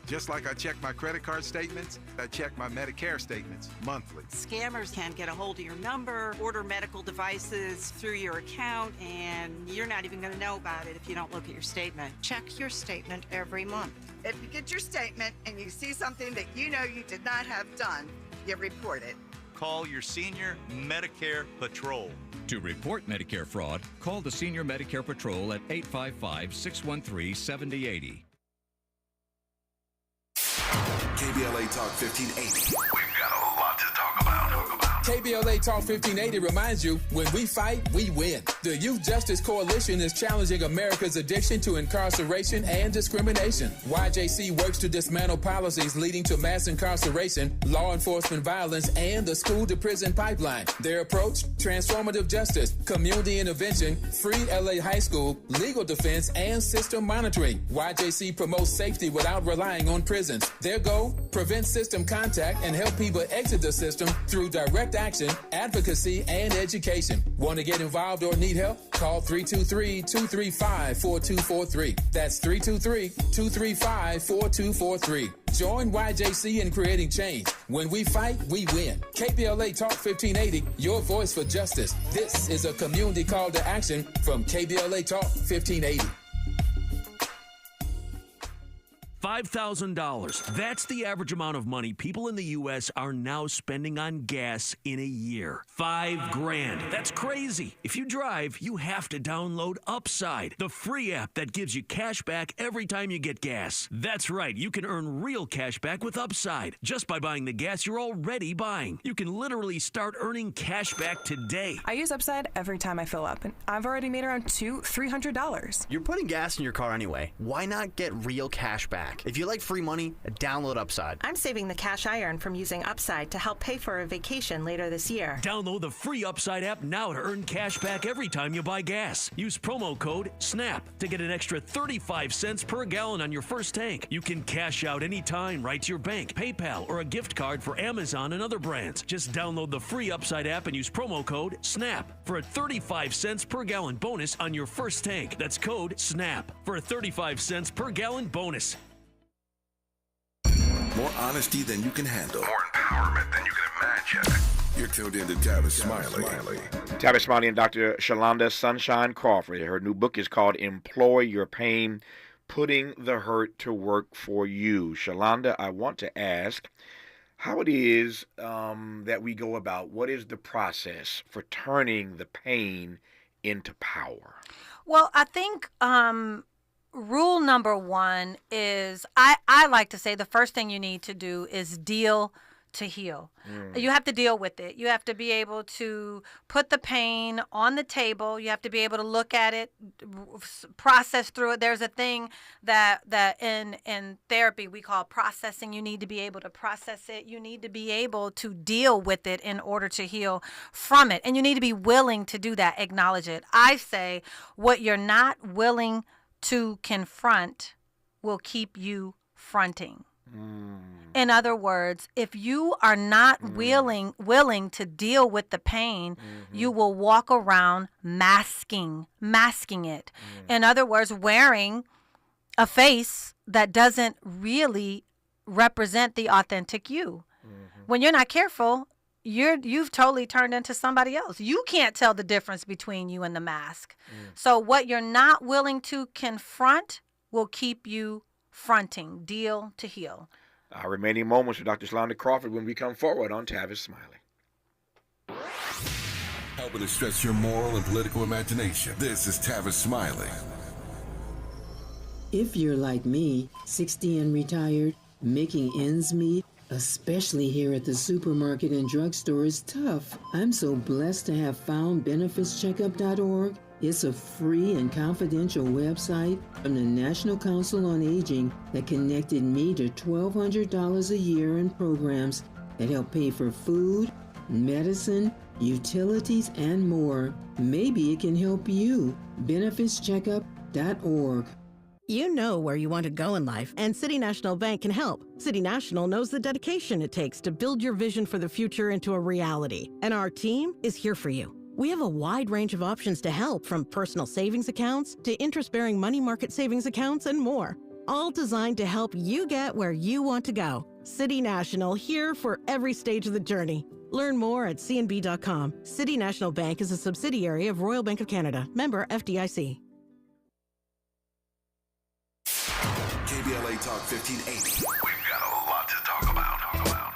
Just like I check my credit card statements, I check my Medicare statements monthly. Scammers can get a hold of your number, order medical devices through your account, and you're not even going to know about it if you don't look at your statement. Check your statement every month. If you get your statement and you see something that you know you did not have done, you report it. Call your senior Medicare Patrol. To report Medicare fraud, call the Senior Medicare Patrol at 855-613-7080. KBLA Talk 1580. We've got a lot to talk about. KBLA Talk 1580 reminds you, when we fight, we win. The Youth Justice Coalition is challenging America's addiction to incarceration and discrimination. YJC works to dismantle policies leading to mass incarceration, law enforcement violence, and the school-to-prison pipeline. Their approach? Transformative justice, community intervention, free LA high school, legal defense, and system monitoring. YJC promotes safety without relying on prisons. Their goal? Prevent system contact and help people exit the system through direct action, advocacy, and education. Want to get involved or need help? Call 323-235-4243. That's 323-235-4243. Join YJC in creating change. When we fight, we win. KBLA Talk 1580, your voice for justice. This is a community call to action from KBLA Talk 1580. $5,000. That's the average amount of money people in the U.S. are now spending on gas in a year. $5,000. That's crazy. If you drive, you have to download Upside, the free app that gives you cash back every time you get gas. That's right. You can earn real cash back with Upside just by buying the gas you're already buying. You can literally start earning cash back today. I use Upside every time I fill up, and I've already made around $200-$300. You're putting gas in your car anyway. Why not get real cash back? If you like free money, download Upside. I'm saving the cash I earn from using Upside to help pay for a vacation later this year. Download the free Upside app now to earn cash back every time you buy gas. Use promo code SNAP to get an extra 35 cents per gallon on your first tank. You can cash out anytime right to your bank, PayPal, or a gift card for Amazon and other brands. Just download the free Upside app and use promo code SNAP for a 35 cents per gallon bonus on your first tank. That's code SNAP for a 35 cents per gallon bonus. More honesty than you can handle. More empowerment than you can imagine. You're tuned in to Tavis Smiley. Tavis Smiley and Dr. Shalonda Sunshine Crawford. Her new book is called Employ Your Pain, putting the hurt to work for you. Shalonda, I want to ask how it is that we go about, what is the process for turning the pain into power? Well, I think rule number one is I like to say the first thing you need to do is deal to heal. You have to deal with it. You have to be able to put the pain on the table. You have to be able to look at it, process through it. There's a thing that in therapy we call processing. You need to be able to process it. You need to be able to deal with it in order to heal from it. And you need to be willing to do that, acknowledge it. I say what you're not willing to confront will keep you fronting. In other words, if you are not willing to deal with the pain, you will walk around masking it. In other words, wearing a face that doesn't really represent the authentic you. When you're not careful, you've totally turned into somebody else. You can't tell the difference between you and the mask. So what you're not willing to confront will keep you fronting. Deal to heal. Our remaining moments with Dr. Shalonda Crawford when we come forward on Tavis Smiley. Helping to stretch your moral and political imagination. This is Tavis Smiley. If you're like me, 60 and retired, making ends meet, especially here at the supermarket and drugstore, is tough. I'm so blessed to have found benefitscheckup.org. It's a free and confidential website from the National Council on Aging that connected me to $1,200 a year in programs that help pay for food, medicine, utilities, and more. Maybe it can help you. benefitscheckup.org. You know where you want to go in life, and City National Bank can help. City National knows the dedication it takes to build your vision for the future into a reality, and our team is here for you. We have a wide range of options to help, from personal savings accounts to interest-bearing money market savings accounts and more, all designed to help you get where you want to go. City National, here for every stage of the journey. Learn more at cnb.com. City National Bank is a subsidiary of Royal Bank of Canada, member FDIC. KBLA Talk 1580. We've got a lot to talk about.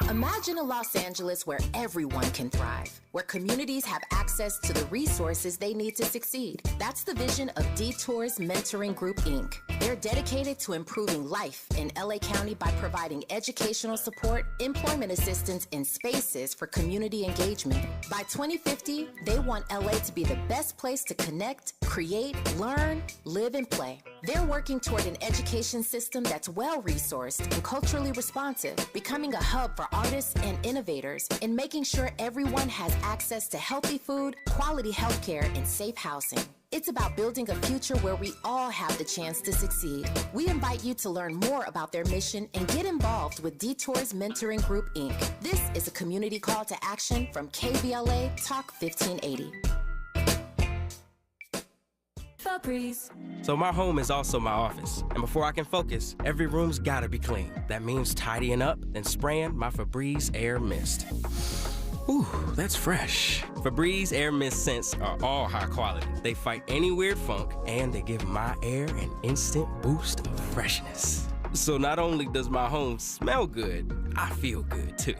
Imagine a Los Angeles where everyone can thrive, where communities have access to the resources they need to succeed. That's the vision of Detours Mentoring Group, Inc. They're dedicated to improving life in LA County by providing educational support, employment assistance, and spaces for community engagement. By 2050, they want LA to be the best place to connect, create, learn, live, and play. They're working toward an education system that's well-resourced and culturally responsive, becoming a hub for artists and innovators, and making sure everyone has access to healthy food, quality healthcare, and safe housing. It's about building a future where we all have the chance to succeed. We invite you to learn more about their mission and get involved with Detours Mentoring Group, Inc. This is a community call to action from KBLA Talk 1580. So my home is also my office, and before I can focus, every room's gotta be clean. That means tidying up, then spraying my Febreze Air Mist. Ooh, that's fresh. Febreze Air Mist scents are all high quality. They fight any weird funk, and they give my air an instant boost of freshness. So not only does my home smell good, I feel good too.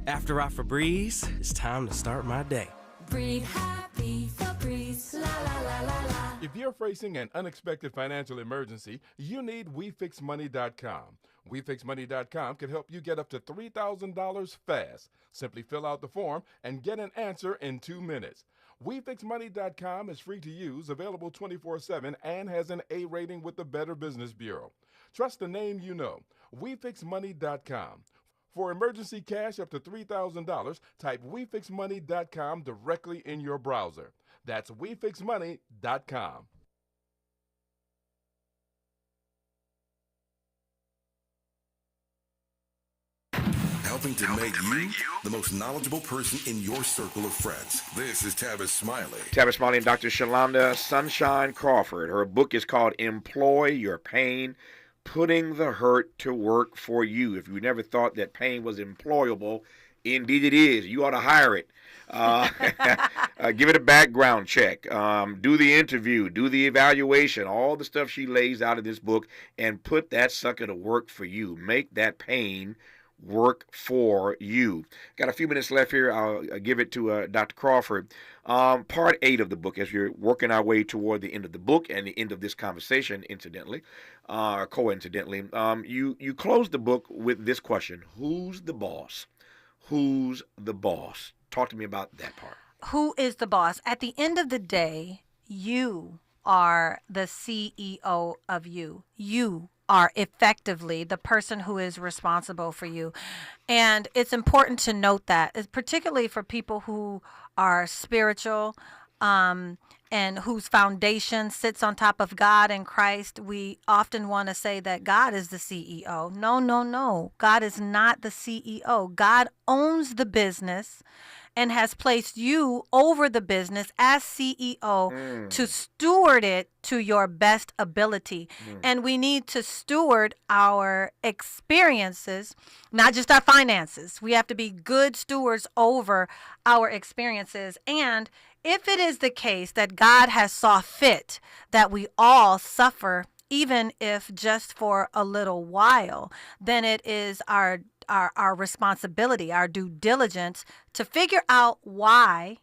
After I Febreze, it's time to start my day. Breathe happy, Febreze, la la la la la. If you're facing an unexpected financial emergency, you need WeFixMoney.com. WeFixMoney.com can help you get up to $3,000 fast. Simply fill out the form and get an answer in 2 minutes. WeFixMoney.com is free to use, available 24/7, and has an A rating with the Better Business Bureau. Trust the name you know. WeFixMoney.com. For emergency cash up to $3,000, type WeFixMoney.com directly in your browser. That's WeFixMoney.com. Helping to make you the most knowledgeable person in your circle of friends. This is Tavis Smiley. Tavis Smiley and Dr. Shalonda Sunshine Crawford. Her book is called Employ Your Pain, Putting the Hurt to Work for You. If you never thought that pain was employable, indeed it is. You ought to hire it. Give it a background check. Do the interview. Do the evaluation. All the stuff she lays out in this book, and put that sucker to work for you. Make that pain work for you. Got a few minutes left here. I'll give it to Dr. Crawford. Part 8 of the book, as you're working our way toward the end of the book and the end of this conversation, incidentally, coincidentally, you close the book with this question: who's the boss? Who's the boss? Talk to me about that part. Who is the boss? At the end of the day, you are the CEO of you. You are effectively the person who is responsible for you. And it's important to note that, particularly for people who are spiritual, and whose foundation sits on top of God and Christ. We often want to say that God is the CEO. No. God is not the CEO. God owns the business and has placed you over the business as CEO to steward it to your best ability. And we need to steward our experiences, not just our finances. We have to be good stewards over our experiences. And if it is the case that God has saw fit that we all suffer, even if just for a little while, then it is our responsibility, our due diligence to figure out why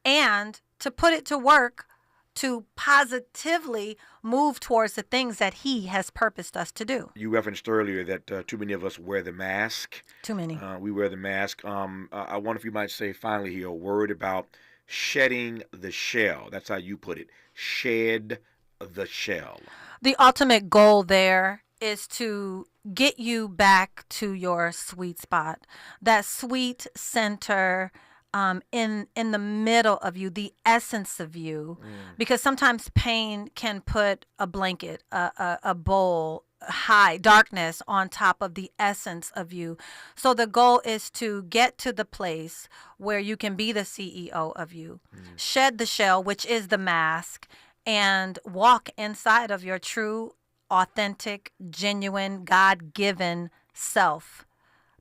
and to put it to work to positively move towards the things that He has purposed us to do. You referenced earlier that too many of us wear the mask. Too many. We wear the mask. I wonder if you might say finally here a word about shedding the shell. That's how you put it. Shed the shell. The ultimate goal there is to get you back to your sweet spot, that sweet center in the middle of you, the essence of you, because sometimes pain can put a blanket, a bowl, high darkness on top of the essence of you. So the goal is to get to the place where you can be the CEO of you, shed the shell, which is the mask, and walk inside of your true, authentic, genuine, God-given self.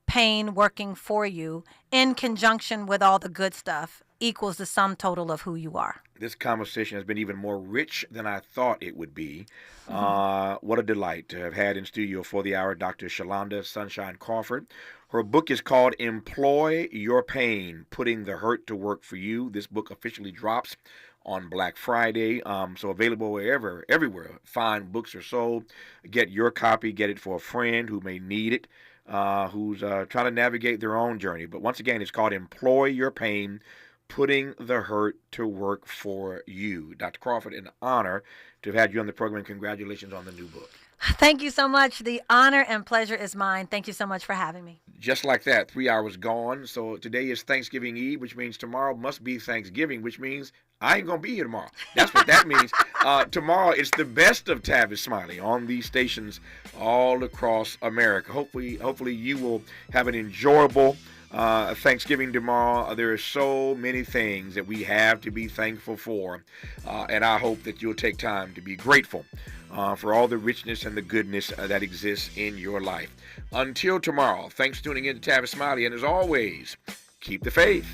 Pain working for you in conjunction with all the good stuff equals the sum total of who you are. This conversation has been even more rich than I thought it would be. What a delight to have had in studio for the hour Dr. Shalonda Sunshine Crawford. Her book is called Employ Your Pain, Putting the Hurt to Work for You. This book officially drops on Black Friday, so available everywhere fine books are sold. Get your copy, get it for a friend who may need it, who's trying to navigate their own journey. But once again, it's called Employ Your Pain, Putting the Hurt to Work for You. Dr. Crawford, an honor to have had you on the program. Congratulations on the new book. Thank you so much. The honor and pleasure is mine. Thank you so much for having me. Just like that, 3 hours gone. So today is Thanksgiving Eve, which means tomorrow must be Thanksgiving, which means I ain't going to be here tomorrow. That's what that means. Tomorrow, it's the best of Tavis Smiley on these stations all across America. Hopefully you will have an enjoyable Thanksgiving tomorrow. There are so many things that we have to be thankful for, and I hope that you'll take time to be grateful for all the richness and the goodness that exists in your life. Until tomorrow, thanks for tuning in to Tavis Smiley, and as always, keep the faith.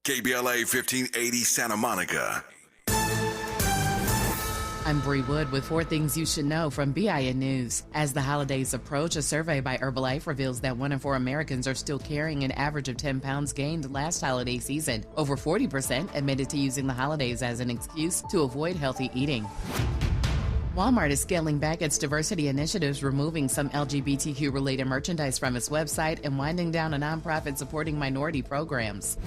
KBLA 1580 Santa Monica. I'm Bree Wood with 4 things you should know from BIN News. As the holidays approach, a survey by Herbalife reveals that 1 in 4 Americans are still carrying an average of 10 pounds gained last holiday season. Over 40% admitted to using the holidays as an excuse to avoid healthy eating. Walmart is scaling back its diversity initiatives, removing some LGBTQ-related merchandise from its website and winding down a nonprofit supporting minority programs.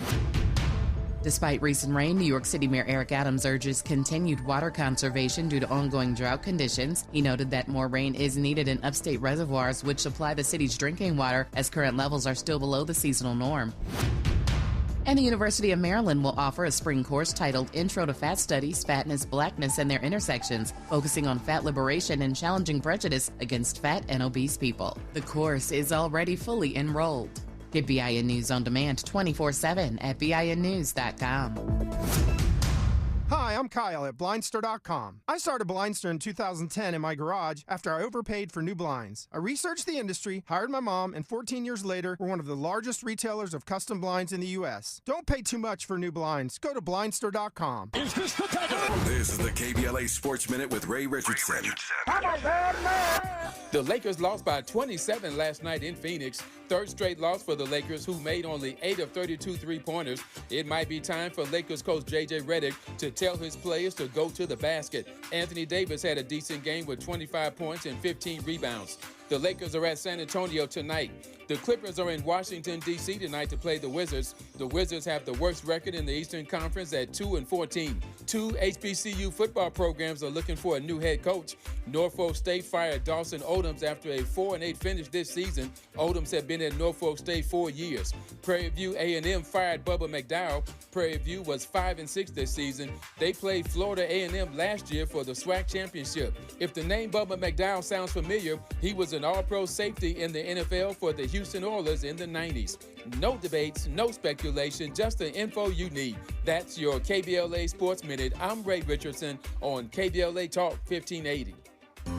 Despite recent rain, New York City Mayor Eric Adams urges continued water conservation due to ongoing drought conditions. He noted that more rain is needed in upstate reservoirs, which supply the city's drinking water, as current levels are still below the seasonal norm. And the University of Maryland will offer a spring course titled Intro to Fat Studies, Fatness, Blackness, and Their Intersections, focusing on fat liberation and challenging prejudice against fat and obese people. The course is already fully enrolled. Get BIN News on demand 24/7 at BINnews.com. Hi, I'm Kyle at Blindster.com. I started Blindster in 2010 in my garage after I overpaid for new blinds. I researched the industry, hired my mom, and 14 years later, we're one of the largest retailers of custom blinds in the U.S. Don't pay too much for new blinds. Go to Blindster.com. Is this the This is the KBLA Sports Minute with Ray Richardson. The Lakers lost by 27 last night in Phoenix. Third straight loss for the Lakers, who made only 8 of 32 three-pointers. It might be time for Lakers coach J.J. Redick to tell his players to go to the basket. Anthony Davis had a decent game with 25 points and 15 rebounds. The Lakers are at San Antonio tonight. The Clippers are in Washington, D.C. tonight to play the Wizards. The Wizards have the worst record in the Eastern Conference at 2-14. Two HBCU football programs are looking for a new head coach. Norfolk State fired Dawson Odoms after a 4-8 finish this season. Odoms had been at Norfolk State 4 years. Prairie View A&M fired Bubba McDowell. Prairie View was 5-6 this season. They played Florida A&M last year for the SWAC championship. If the name Bubba McDowell sounds familiar, he was an all-pro safety in the NFL for the Houston Oilers in the 90s. No debates, no speculation, just the info you need. That's your KBLA Sports Minute. I'm Ray Richardson on KBLA Talk 1580.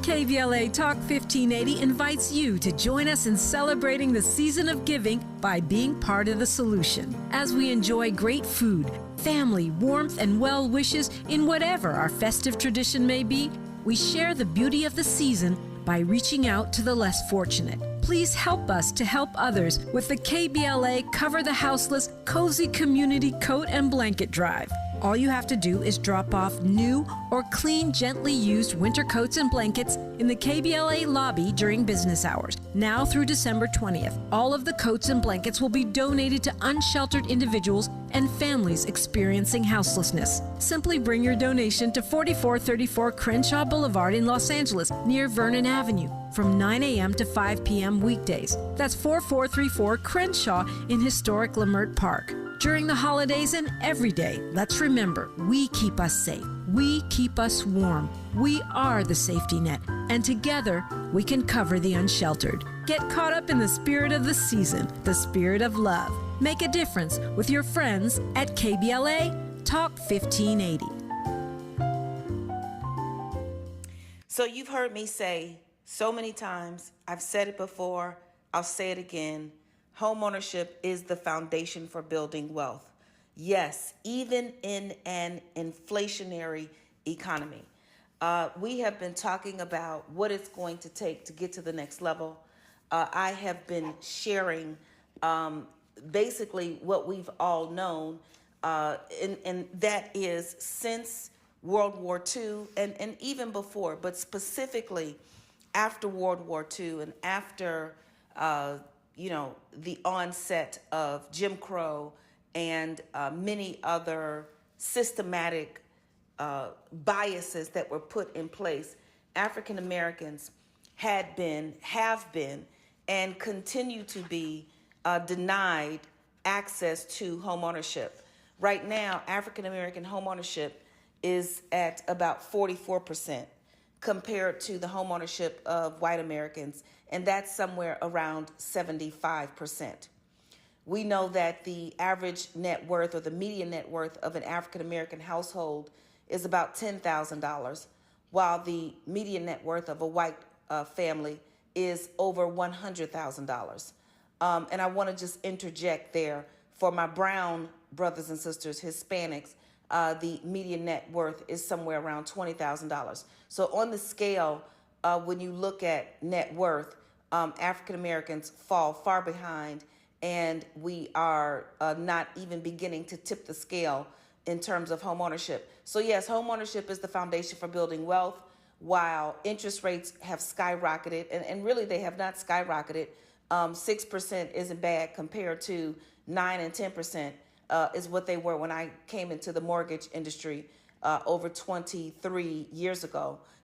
KBLA Talk 1580 invites you to join us in celebrating the season of giving by being part of the solution. As we enjoy great food, family, warmth, and well wishes in whatever our festive tradition may be, we share the beauty of the season by reaching out to the less fortunate. Please help us to help others with the KBLA Cover the Houseless Cozy Community Coat and Blanket Drive. All you have to do is drop off new or clean, gently used winter coats and blankets in the KBLA lobby during business hours. Now through December 20th, all of the coats and blankets will be donated to unsheltered individuals and families experiencing houselessness. Simply bring your donation to 4434 Crenshaw Boulevard in Los Angeles, near Vernon Avenue, from 9 a.m. to 5 p.m. weekdays. That's 4434 Crenshaw in historic Leimert Park. During the holidays and every day, let's remember, we keep us safe. We keep us warm. We are the safety net, and together we can cover the unsheltered. Get caught up in the spirit of the season, the spirit of love. Make a difference with your friends at KBLA Talk 1580. So you've heard me say so many times, I've said it before, I'll say it again, homeownership is the foundation for building wealth. Yes, even in an inflationary economy. We have been talking about what it's going to take to get to the next level. I have been sharing basically what we've all known, and that is since World War II and even before, but specifically after World War II and after the onset of Jim Crow and many other systematic biases that were put in place, African Americans have been, and continue to be denied access to homeownership. Right now, African American homeownership is at about 44% compared to the homeownership of white Americans, and that's somewhere around 75%. We know that the average net worth or the median net worth of an African American household is about $10,000, while the median net worth of a white family is over $100,000. And I want to just interject there for my brown brothers and sisters, Hispanics, the median net worth is somewhere around $20,000. So on the scale, when you look at net worth, African Americans fall far behind, and we are not even beginning to tip the scale in terms of home ownership. So yes, home ownership is the foundation for building wealth. while interest rates have skyrocketed, and really they have not skyrocketed. 6% isn't bad compared to 9 and 10% is what they were when I came into the mortgage industry over 23 years ago.